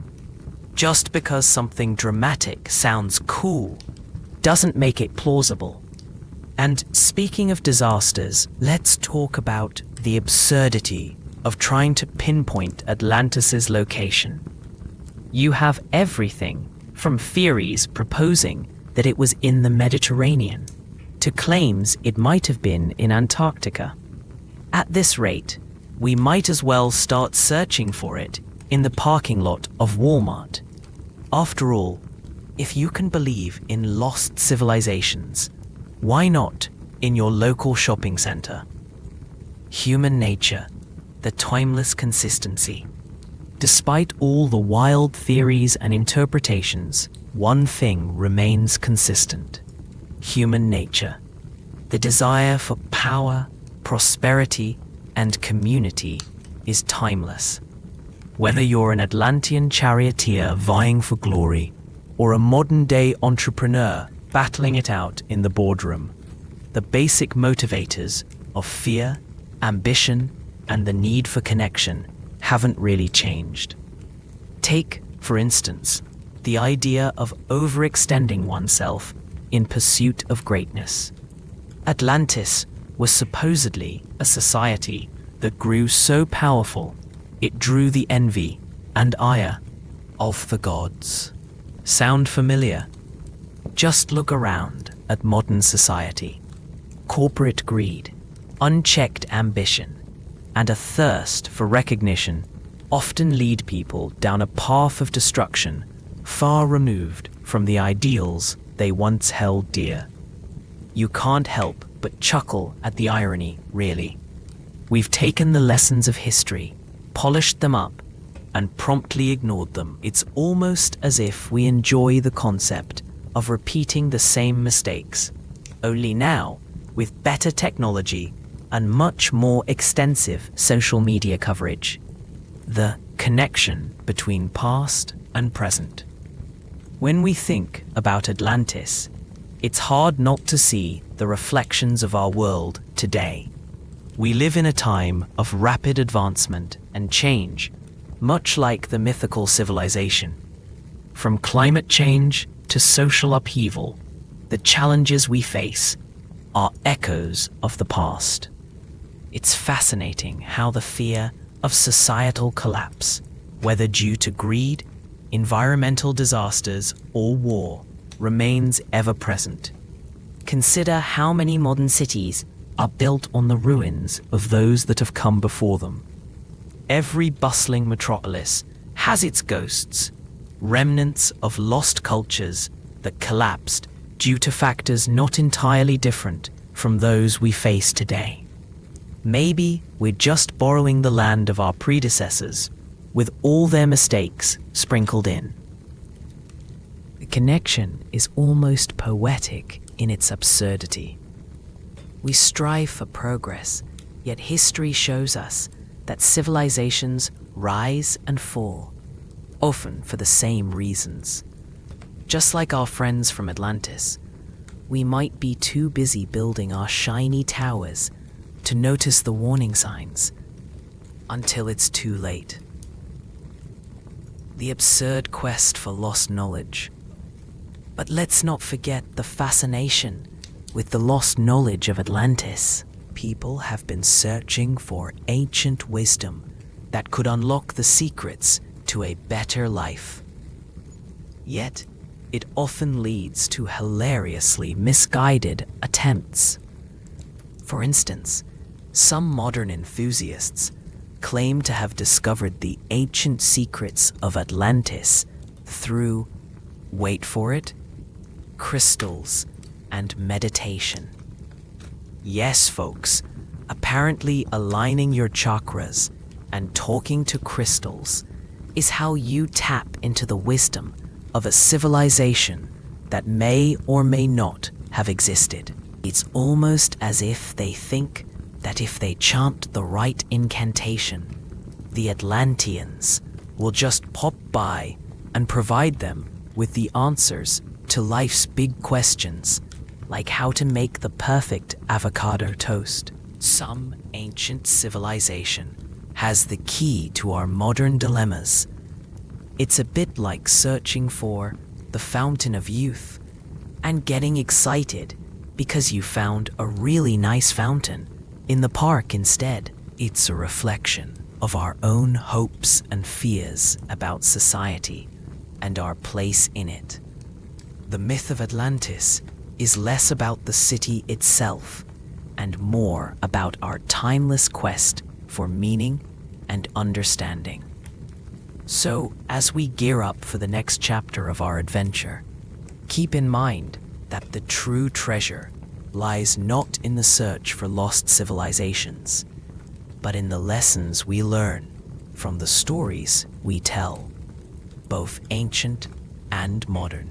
Just because something dramatic sounds cool doesn't make it plausible. And speaking of disasters, let's talk about the absurdity of trying to pinpoint Atlantis's location. You have everything from theories proposing that it was in the Mediterranean to claims it might have been in Antarctica. At this rate, we might as well start searching for it in the parking lot of Walmart. After all, if you can believe in lost civilizations, why not in your local shopping center? Human nature, the timeless consistency. Despite all the wild theories and interpretations, one thing remains consistent. Human nature. The desire for power, prosperity, and community is timeless. Whether you're an Atlantean charioteer vying for glory, or a modern-day entrepreneur battling it out in the boardroom, the basic motivators of fear, ambition, and the need for connection haven't really changed. Take, for instance, the idea of overextending oneself in pursuit of greatness. Atlantis was supposedly a society that grew so powerful it drew the envy and ire of the gods. Sound familiar? Just look around at modern society. Corporate greed, unchecked ambition, and a thirst for recognition often lead people down a path of destruction far removed from the ideals they once held dear. You can't help but chuckle at the irony, really. We've taken the lessons of history, polished them up, and promptly ignored them. It's almost as if we enjoy the concept of repeating the same mistakes, only now with better technology and much more extensive social media coverage. The connection between past and present. When we think about Atlantis, it's hard not to see the reflections of our world today. We live in a time of rapid advancement and change, much like the mythical civilization. From climate change to social upheaval, the challenges we face are echoes of the past. It's fascinating how the fear of societal collapse, whether due to greed, environmental disasters, or war, remains ever present. Consider how many modern cities are built on the ruins of those that have come before them. Every bustling metropolis has its ghosts, remnants of lost cultures that collapsed due to factors not entirely different from those we face today. Maybe we're just borrowing the land of our predecessors, with all their mistakes sprinkled in. The connection is almost poetic in its absurdity. We strive for progress, yet history shows us that civilizations rise and fall, often for the same reasons. Just like our friends from Atlantis, we might be too busy building our shiny towers to notice the warning signs until it's too late. The absurd quest for lost knowledge. But let's not forget the fascination with the lost knowledge of Atlantis. People have been searching for ancient wisdom that could unlock the secrets to a better life. Yet, it often leads to hilariously misguided attempts. For instance, some modern enthusiasts claim to have discovered the ancient secrets of Atlantis through, wait for it, crystals and meditation. Yes, folks, apparently aligning your chakras and talking to crystals is how you tap into the wisdom of a civilization that may or may not have existed. It's almost as if they think that if they chant the right incantation, the Atlanteans will just pop by and provide them with the answers to life's big questions, like how to make the perfect avocado toast. Some ancient civilization has the key to our modern dilemmas. It's a bit like searching for the fountain of youth and getting excited because you found a really nice fountain in the park instead. It's a reflection of our own hopes and fears about society and our place in it. The myth of Atlantis is less about the city itself and more about our timeless quest for meaning and understanding. So, as we gear up for the next chapter of our adventure, keep in mind that the true treasure lies not in the search for lost civilizations, but in the lessons we learn from the stories we tell, both ancient and modern.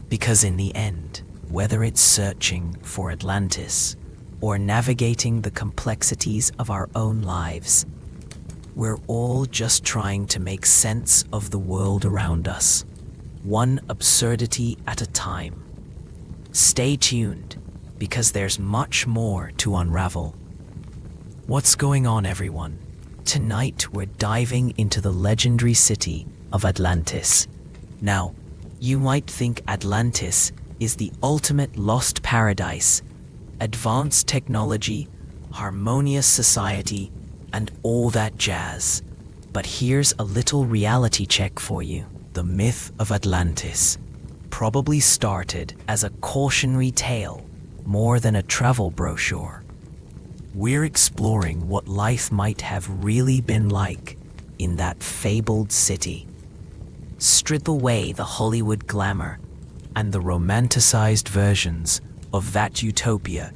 Because in the end, whether it's searching for Atlantis or navigating the complexities of our own lives, we're all just trying to make sense of the world around us, one absurdity at a time. Stay tuned, because there's much more to unravel. What's going on, everyone? Tonight we're diving into the legendary city of Atlantis. Now, you might think Atlantis is the ultimate lost paradise, advanced technology, harmonious society, and all that jazz. But here's a little reality check for you. The myth of Atlantis probably started as a cautionary tale more than a travel brochure. We're exploring what life might have really been like in that fabled city. Strip away the Hollywood glamour and the romanticized versions of that utopia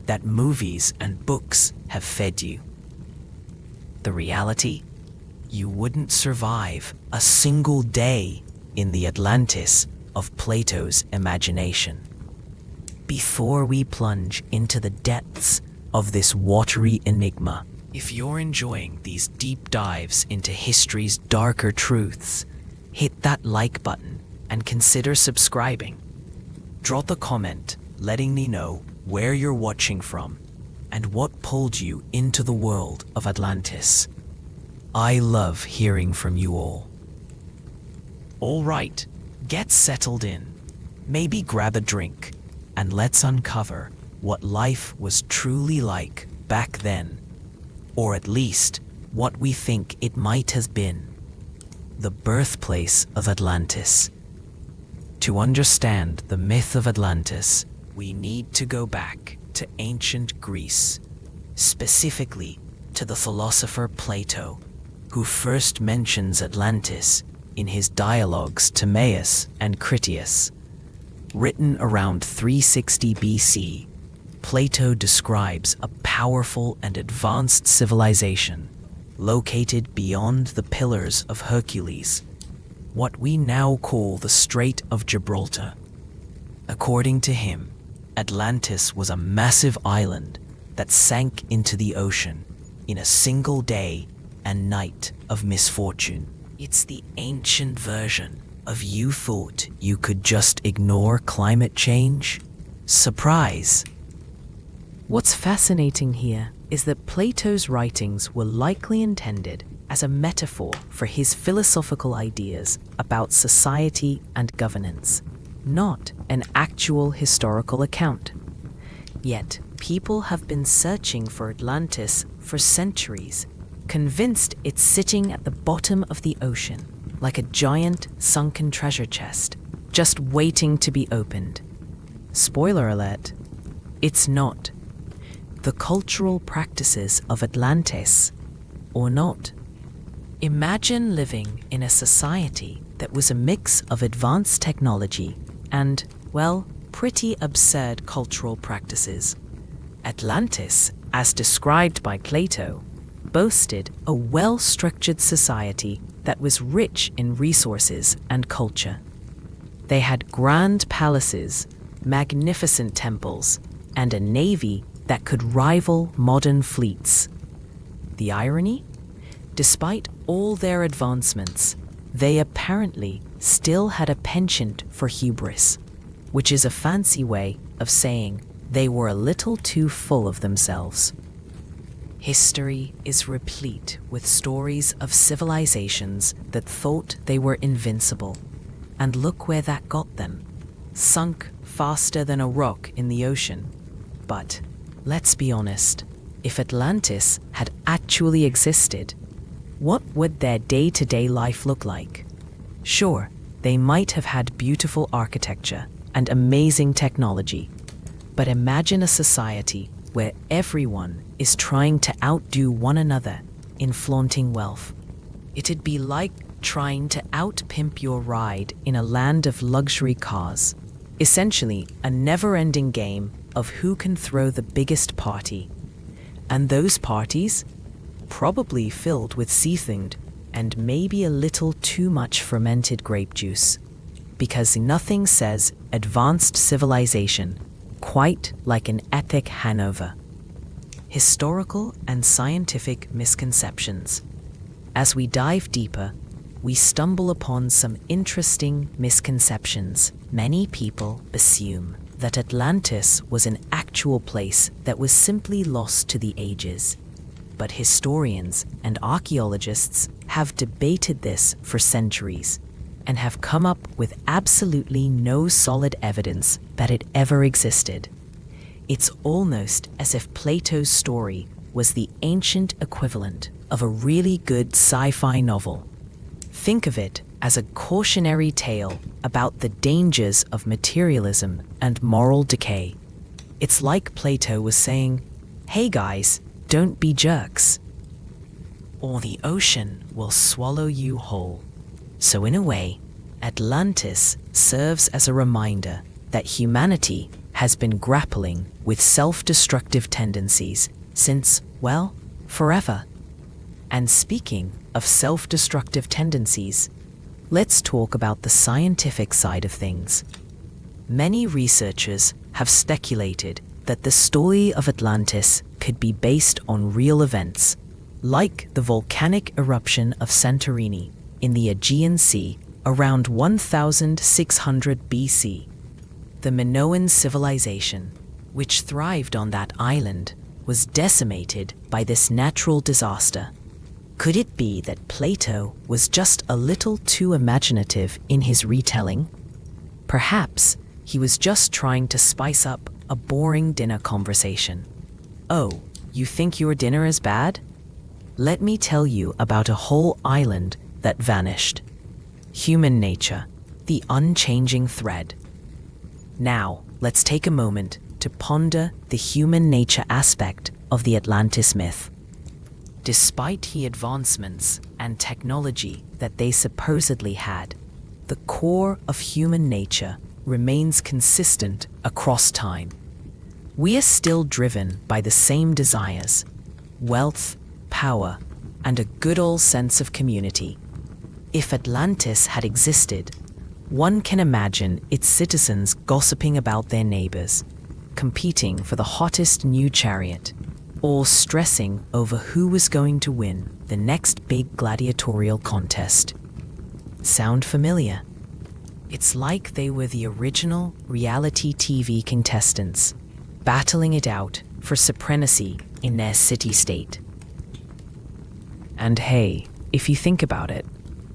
that movies and books have fed you. The reality? You wouldn't survive a single day in the Atlantis of Plato's imagination. Before we plunge into the depths of this watery enigma, if you're enjoying these deep dives into history's darker truths, hit that like button and consider subscribing. Drop a comment letting me know where you're watching from and what pulled you into the world of Atlantis. I love hearing from you all. All right, get settled in. Maybe grab a drink and let's uncover what life was truly like back then, or at least what we think it might have been. The birthplace of Atlantis. To understand the myth of Atlantis, we need to go back to ancient Greece, specifically to the philosopher Plato, who first mentions Atlantis in his dialogues Timaeus and Critias. Written around 360 BC, Plato describes a powerful and advanced civilization located beyond the Pillars of Hercules, what we now call the Strait of Gibraltar. According to him, Atlantis was a massive island that sank into the ocean in a single day and night of misfortune. It's the ancient version of you thought you could just ignore climate change? Surprise! What's fascinating here is that Plato's writings were likely intended as a metaphor for his philosophical ideas about society and governance, not an actual historical account. Yet, people have been searching for Atlantis for centuries, convinced it's sitting at the bottom of the ocean, like a giant sunken treasure chest, just waiting to be opened. Spoiler alert, it's not. The cultural practices of Atlantis, or not. Imagine living in a society that was a mix of advanced technology and, well, pretty absurd cultural practices. Atlantis, as described by Plato, boasted a well-structured society that was rich in resources and culture. They had grand palaces, magnificent temples, and a navy that could rival modern fleets. The irony? Despite all their advancements, they apparently still had a penchant for hubris, which is a fancy way of saying they were a little too full of themselves. History is replete with stories of civilizations that thought they were invincible, and look where that got them. Sunk faster than a rock in the ocean. But let's be honest, if Atlantis had actually existed, what would their day-to-day life look like? Sure, they might have had beautiful architecture and amazing technology, but imagine a society where everyone is trying to outdo one another in flaunting wealth. It'd be like trying to out-pimp your ride in a land of luxury cars, essentially a never-ending game of who can throw the biggest party. And those parties? Probably filled with seasoned and maybe a little too much fermented grape juice. Because nothing says advanced civilization quite like an epic Hanover. Historical and scientific misconceptions. As we dive deeper, we stumble upon some interesting misconceptions. Many people assume that Atlantis was an actual place that was simply lost to the ages. But historians and archaeologists have debated this for centuries and have come up with absolutely no solid evidence that it ever existed. It's almost as if Plato's story was the ancient equivalent of a really good sci-fi novel. Think of it as a cautionary tale about the dangers of materialism and moral decay. It's like Plato was saying, "Hey guys, don't be jerks, or the ocean will swallow you whole." So in a way, Atlantis serves as a reminder that humanity has been grappling with self-destructive tendencies since, well, forever. And speaking of self-destructive tendencies, let's talk about the scientific side of things. Many researchers have speculated that the story of Atlantis could be based on real events, like the volcanic eruption of Santorini in the Aegean Sea around 1600 BC. The Minoan civilization, which thrived on that island, was decimated by this natural disaster. Could it be that Plato was just a little too imaginative in his retelling? Perhaps he was just trying to spice up a boring dinner conversation. Oh, you think your dinner is bad? Let me tell you about a whole island that vanished. Human nature, the unchanging thread. Now, let's take a moment to ponder the human nature aspect of the Atlantis myth. Despite the advancements and technology that they supposedly had, the core of human nature remains consistent across time. We are still driven by the same desires: wealth, power, and a good old sense of community. If Atlantis had existed, one can imagine its citizens gossiping about their neighbors, competing for the hottest new chariot, or stressing over who was going to win the next big gladiatorial contest. Sound familiar? It's like they were the original reality TV contestants, battling it out for supremacy in their city-state. And hey, if you think about it,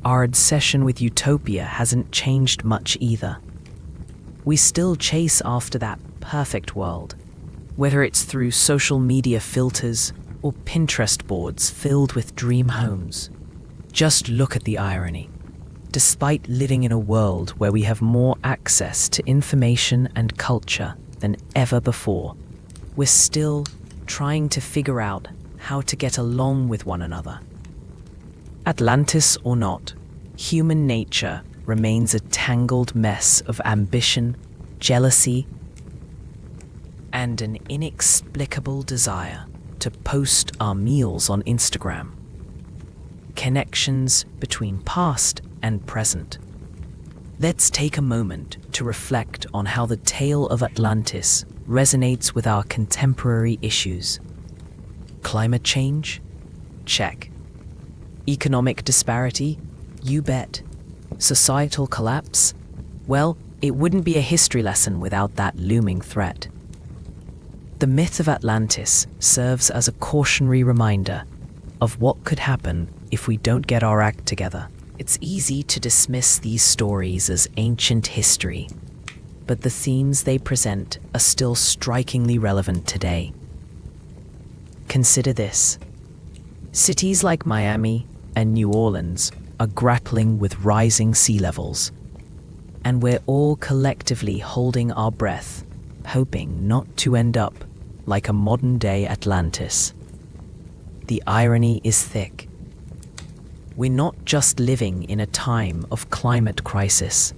our obsession with utopia hasn't changed much either. We still chase after that perfect world, whether it's through social media filters or Pinterest boards filled with dream homes. Just look at the irony. Despite living in a world where we have more access to information and culture than ever before, we're still trying to figure out how to get along with one another. Atlantis or not, human nature remains a tangled mess of ambition, jealousy, and an inexplicable desire to post our meals on Instagram. Connections between past and present. Let's take a moment to reflect on how the tale of Atlantis resonates with our contemporary issues. Climate change? Check. Economic disparity? You bet. Societal collapse? Well, it wouldn't be a history lesson without that looming threat. The myth of Atlantis serves as a cautionary reminder of what could happen if we don't get our act together. It's easy to dismiss these stories as ancient history, but the themes they present are still strikingly relevant today. Consider this. Cities like Miami and New Orleans are grappling with rising sea levels, and we're all collectively holding our breath, hoping not to end up like a modern-day Atlantis. The irony is thick. We're not just living in a time of climate crisis.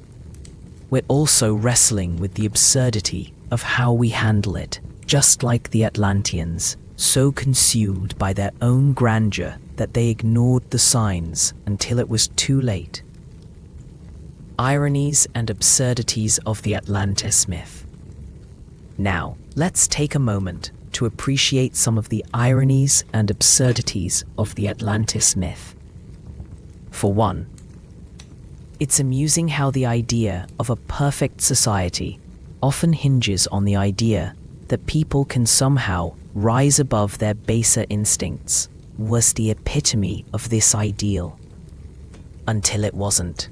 We're also wrestling with the absurdity of how we handle it, just like the Atlanteans, so consumed by their own grandeur that they ignored the signs until it was too late. Ironies and absurdities of the Atlantis myth. Now, let's take a moment to appreciate some of the ironies and absurdities of the Atlantis myth. For one, it's amusing how the idea of a perfect society often hinges on the idea that people can somehow rise above their baser instincts was the epitome of this ideal. Until it wasn't.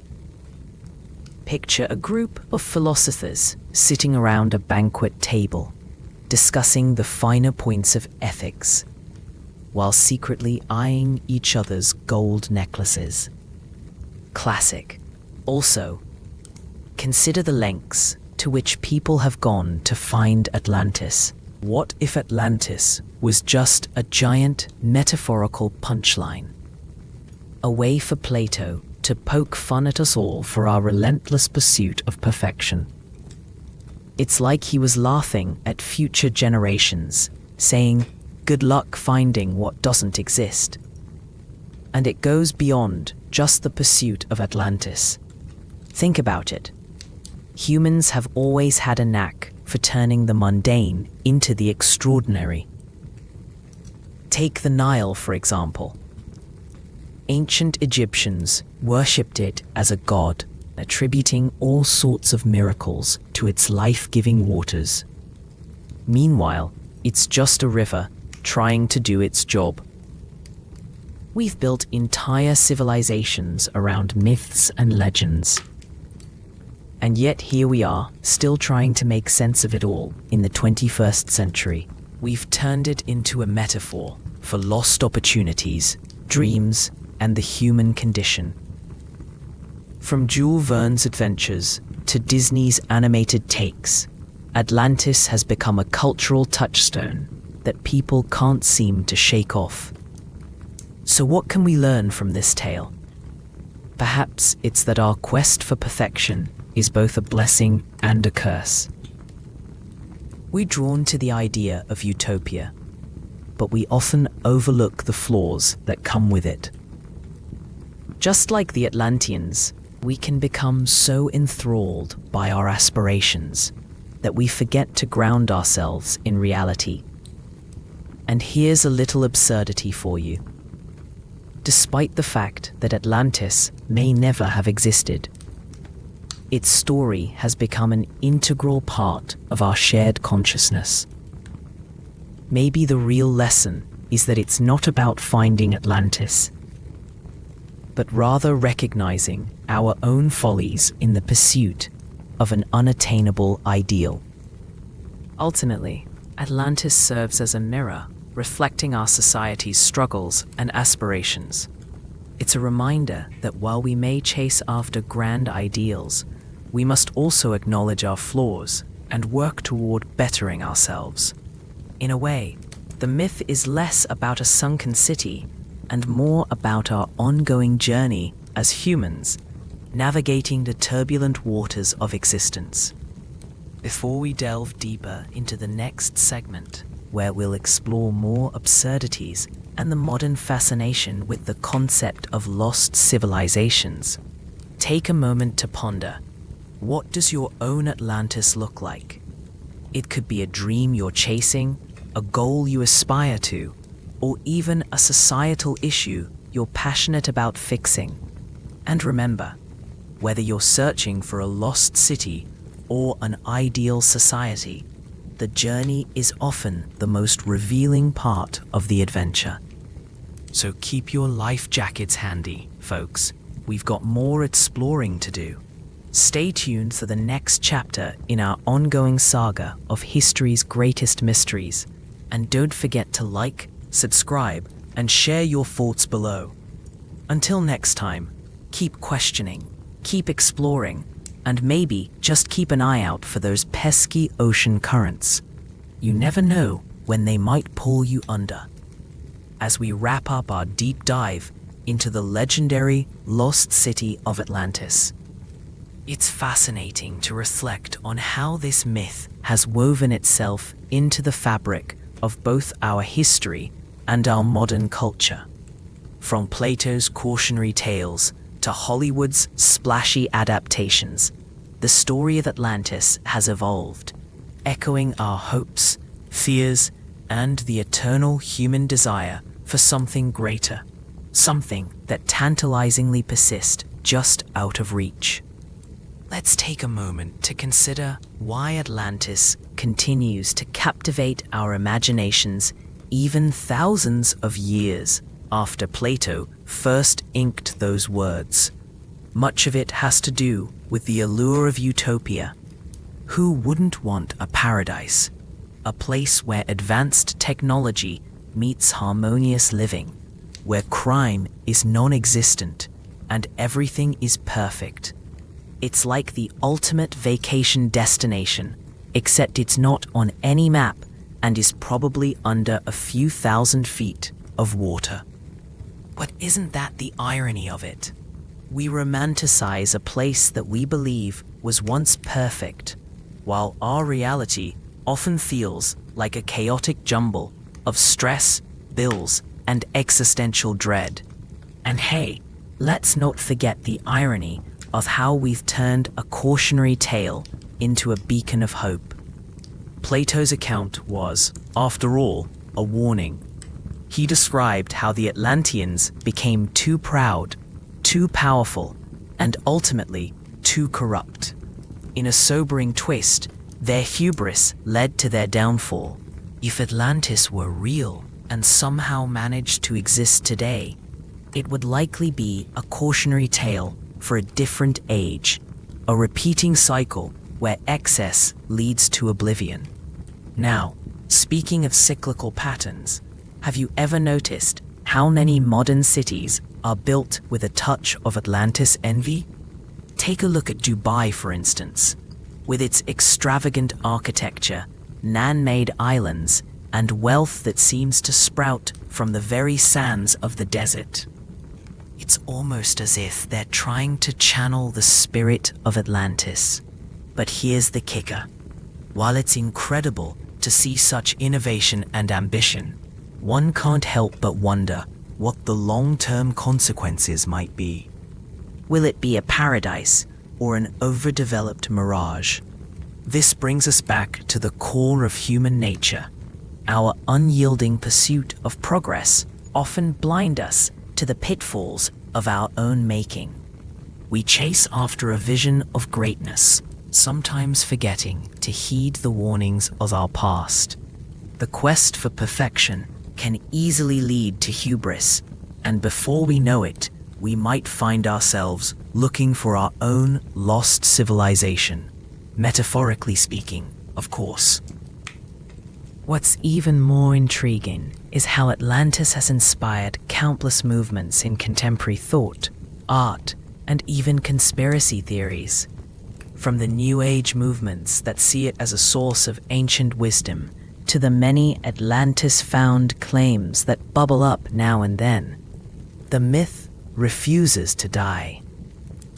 Picture a group of philosophers sitting around a banquet table, discussing the finer points of ethics, while secretly eyeing each other's gold necklaces. Classic. Also, consider the lengths to which people have gone to find Atlantis. What if Atlantis was just a giant metaphorical punchline? A way for Plato to poke fun at us all for our relentless pursuit of perfection. It's like he was laughing at future generations, saying, "Good luck finding what doesn't exist." And it goes beyond just the pursuit of Atlantis. Think about it. Humans have always had a knack for turning the mundane into the extraordinary. Take the Nile, for example. Ancient Egyptians worshipped it as a god, attributing all sorts of miracles to its life-giving waters. Meanwhile, it's just a river trying to do its job. We've built entire civilizations around myths and legends. And yet here we are, still trying to make sense of it all in the 21st century. We've turned it into a metaphor for lost opportunities, dreams, and the human condition. From Jules Verne's adventures to Disney's animated takes, Atlantis has become a cultural touchstone that people can't seem to shake off. So what can we learn from this tale? Perhaps it's that our quest for perfection is both a blessing and a curse. We're drawn to the idea of utopia, but we often overlook the flaws that come with it. Just like the Atlanteans, we can become so enthralled by our aspirations that we forget to ground ourselves in reality. And here's a little absurdity for you. Despite the fact that Atlantis may never have existed, its story has become an integral part of our shared consciousness. Maybe the real lesson is that it's not about finding Atlantis, but rather recognizing our own follies in the pursuit of an unattainable ideal. Ultimately, Atlantis serves as a mirror reflecting our society's struggles and aspirations. It's a reminder that while we may chase after grand ideals, we must also acknowledge our flaws and work toward bettering ourselves. In a way, the myth is less about a sunken city and more about our ongoing journey as humans, navigating the turbulent waters of existence. Before we delve deeper into the next segment, where we'll explore more absurdities and the modern fascination with the concept of lost civilizations, take a moment to ponder, what does your own Atlantis look like? It could be a dream you're chasing, a goal you aspire to, or even a societal issue you're passionate about fixing. And remember, whether you're searching for a lost city or an ideal society, the journey is often the most revealing part of the adventure. So keep your life jackets handy, folks. We've got more exploring to do. Stay tuned for the next chapter in our ongoing saga of history's greatest mysteries. And don't forget to like, subscribe, and share your thoughts below. Until next time, keep questioning, keep exploring, and maybe just keep an eye out for those pesky ocean currents. You never know when they might pull you under. As we wrap up our deep dive into the legendary lost city of Atlantis, it's fascinating to reflect on how this myth has woven itself into the fabric of both our history and our modern culture. From Plato's cautionary tales to Hollywood's splashy adaptations, the story of Atlantis has evolved, echoing our hopes, fears, and the eternal human desire for something greater, something that tantalizingly persists just out of reach. Let's take a moment to consider why Atlantis continues to captivate our imaginations even thousands of years after Plato first inked those words. Much of it has to do with the allure of utopia. Who wouldn't want a paradise? A place where advanced technology meets harmonious living, where crime is non-existent and everything is perfect. It's like the ultimate vacation destination, except it's not on any map and is probably under a few thousand feet of water. But isn't that the irony of it? We romanticize a place that we believe was once perfect, while our reality often feels like a chaotic jumble of stress, bills, and existential dread. And hey, let's not forget the irony of how we've turned a cautionary tale into a beacon of hope. Plato's account was, after all, a warning. He described how the Atlanteans became too proud, too powerful, and ultimately too corrupt. In a sobering twist, their hubris led to their downfall. If Atlantis were real and somehow managed to exist today, it would likely be a cautionary tale for a different age, a repeating cycle where excess leads to oblivion. Now, speaking of cyclical patterns, have you ever noticed how many modern cities are built with a touch of Atlantis envy? Take a look at Dubai, for instance. With its extravagant architecture, man-made islands, and wealth that seems to sprout from the very sands of the desert. It's almost as if they're trying to channel the spirit of Atlantis. But here's the kicker. While it's incredible to see such innovation and ambition, one can't help but wonder what the long-term consequences might be. Will it be a paradise or an overdeveloped mirage? This brings us back to the core of human nature. Our unyielding pursuit of progress often blinds us to the pitfalls of our own making. We chase after a vision of greatness, sometimes forgetting to heed the warnings of our past. The quest for perfection can easily lead to hubris, and before we know it, we might find ourselves looking for our own lost civilization. Metaphorically speaking, of course. What's even more intriguing is how Atlantis has inspired countless movements in contemporary thought, art, and even conspiracy theories. From the New Age movements that see it as a source of ancient wisdom, to the many Atlantis-found claims that bubble up now and then, the myth refuses to die.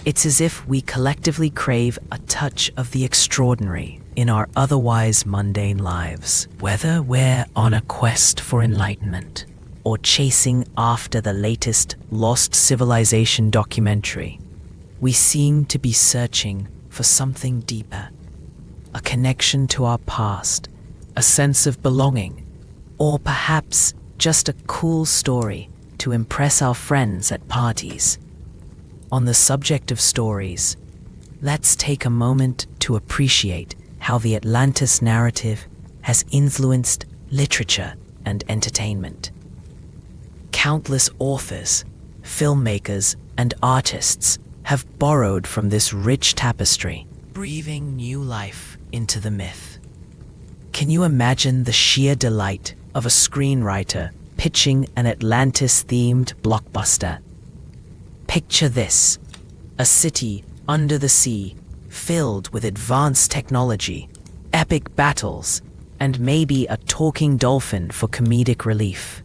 It's as if we collectively crave a touch of the extraordinary in our otherwise mundane lives, whether we're on a quest for enlightenment or chasing after the latest Lost Civilization documentary. We seem to be searching for something deeper, a connection to our past, a sense of belonging, or perhaps just a cool story to impress our friends at parties. On the subject of stories, let's take a moment to appreciate how the Atlantis narrative has influenced literature and entertainment. Countless authors, filmmakers, and artists have borrowed from this rich tapestry, breathing new life into the myth. Can you imagine the sheer delight of a screenwriter pitching an Atlantis-themed blockbuster? Picture this: a city under the sea, filled with advanced technology, epic battles, and maybe a talking dolphin for comedic relief.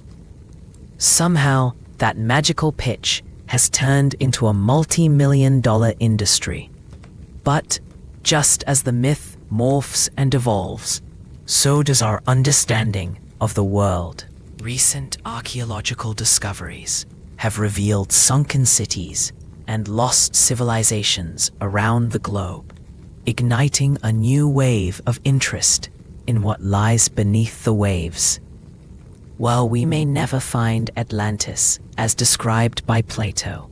Somehow, that magical pitch has turned into a multi-million-dollar industry. But just as the myth morphs and evolves, so does our understanding of the world. Recent archaeological discoveries have revealed sunken cities and lost civilizations around the globe, igniting a new wave of interest in what lies beneath the waves. While we may never find Atlantis as described by Plato,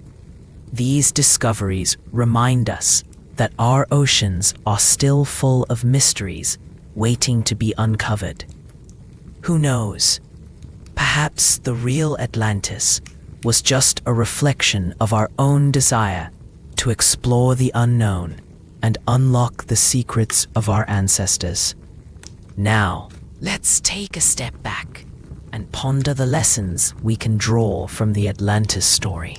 these discoveries remind us that our oceans are still full of mysteries waiting to be uncovered. Who knows? Perhaps the real Atlantis was just a reflection of our own desire to explore the unknown and unlock the secrets of our ancestors. Now, let's take a step back and ponder the lessons we can draw from the Atlantis story.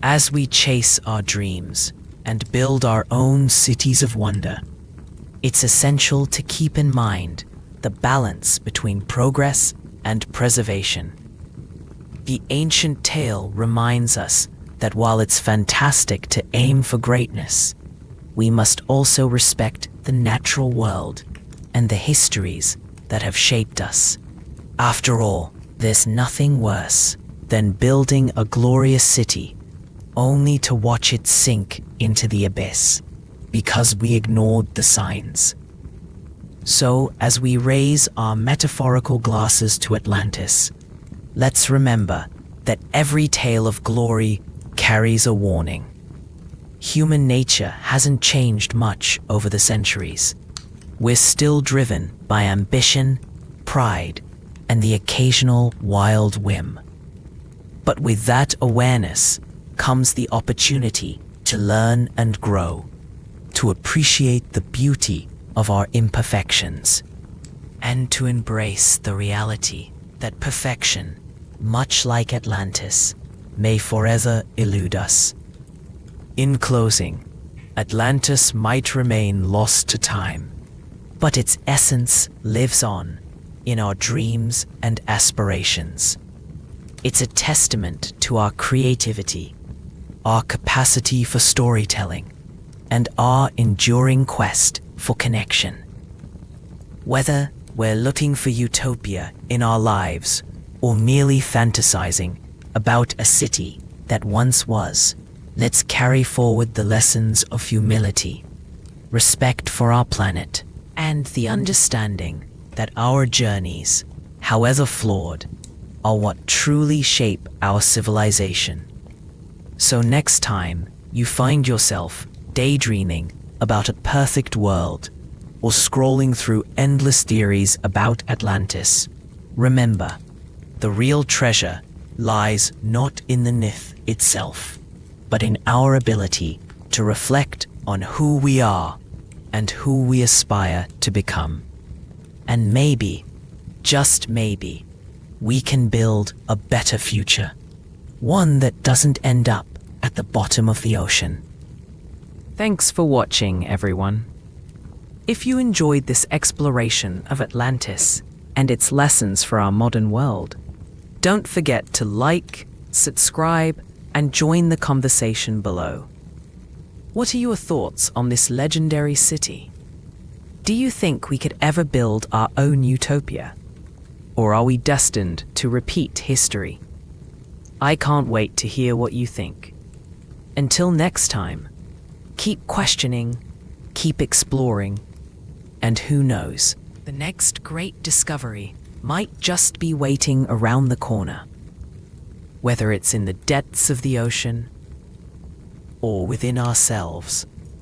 As we chase our dreams and build our own cities of wonder, it's essential to keep in mind the balance between progress and preservation. The ancient tale reminds us that while it's fantastic to aim for greatness, we must also respect the natural world and the histories that have shaped us. After all, there's nothing worse than building a glorious city only to watch it sink into the abyss because we ignored the signs. So, as we raise our metaphorical glasses to Atlantis, let's remember that every tale of glory carries a warning. Human nature hasn't changed much over the centuries. We're still driven by ambition, pride, and the occasional wild whim. But with that awareness comes the opportunity to learn and grow, to appreciate the beauty of our imperfections, and to embrace the reality that perfection, much like Atlantis, may forever elude us. In closing, Atlantis might remain lost to time, but its essence lives on, in our dreams and aspirations. It's a testament to our creativity, our capacity for storytelling, and our enduring quest for connection. Whether we're looking for utopia in our lives or merely fantasizing about a city that once was, let's carry forward the lessons of humility, respect for our planet, and the understanding that our journeys, however flawed, are what truly shape our civilization. So next time you find yourself daydreaming about a perfect world or scrolling through endless theories about Atlantis, remember, the real treasure lies not in the myth itself, but in our ability to reflect on who we are and who we aspire to become. And maybe, just maybe, we can build a better future, one that doesn't end up at the bottom of the ocean. Thanks for watching, everyone. If you enjoyed this exploration of Atlantis and its lessons for our modern world, don't forget to like, subscribe, and join the conversation below. What are your thoughts on this legendary city? Do you think we could ever build our own utopia? Or are we destined to repeat history? I can't wait to hear what you think. Until next time, keep questioning, keep exploring, and who knows, the next great discovery might just be waiting around the corner. Whether it's in the depths of the ocean or within ourselves.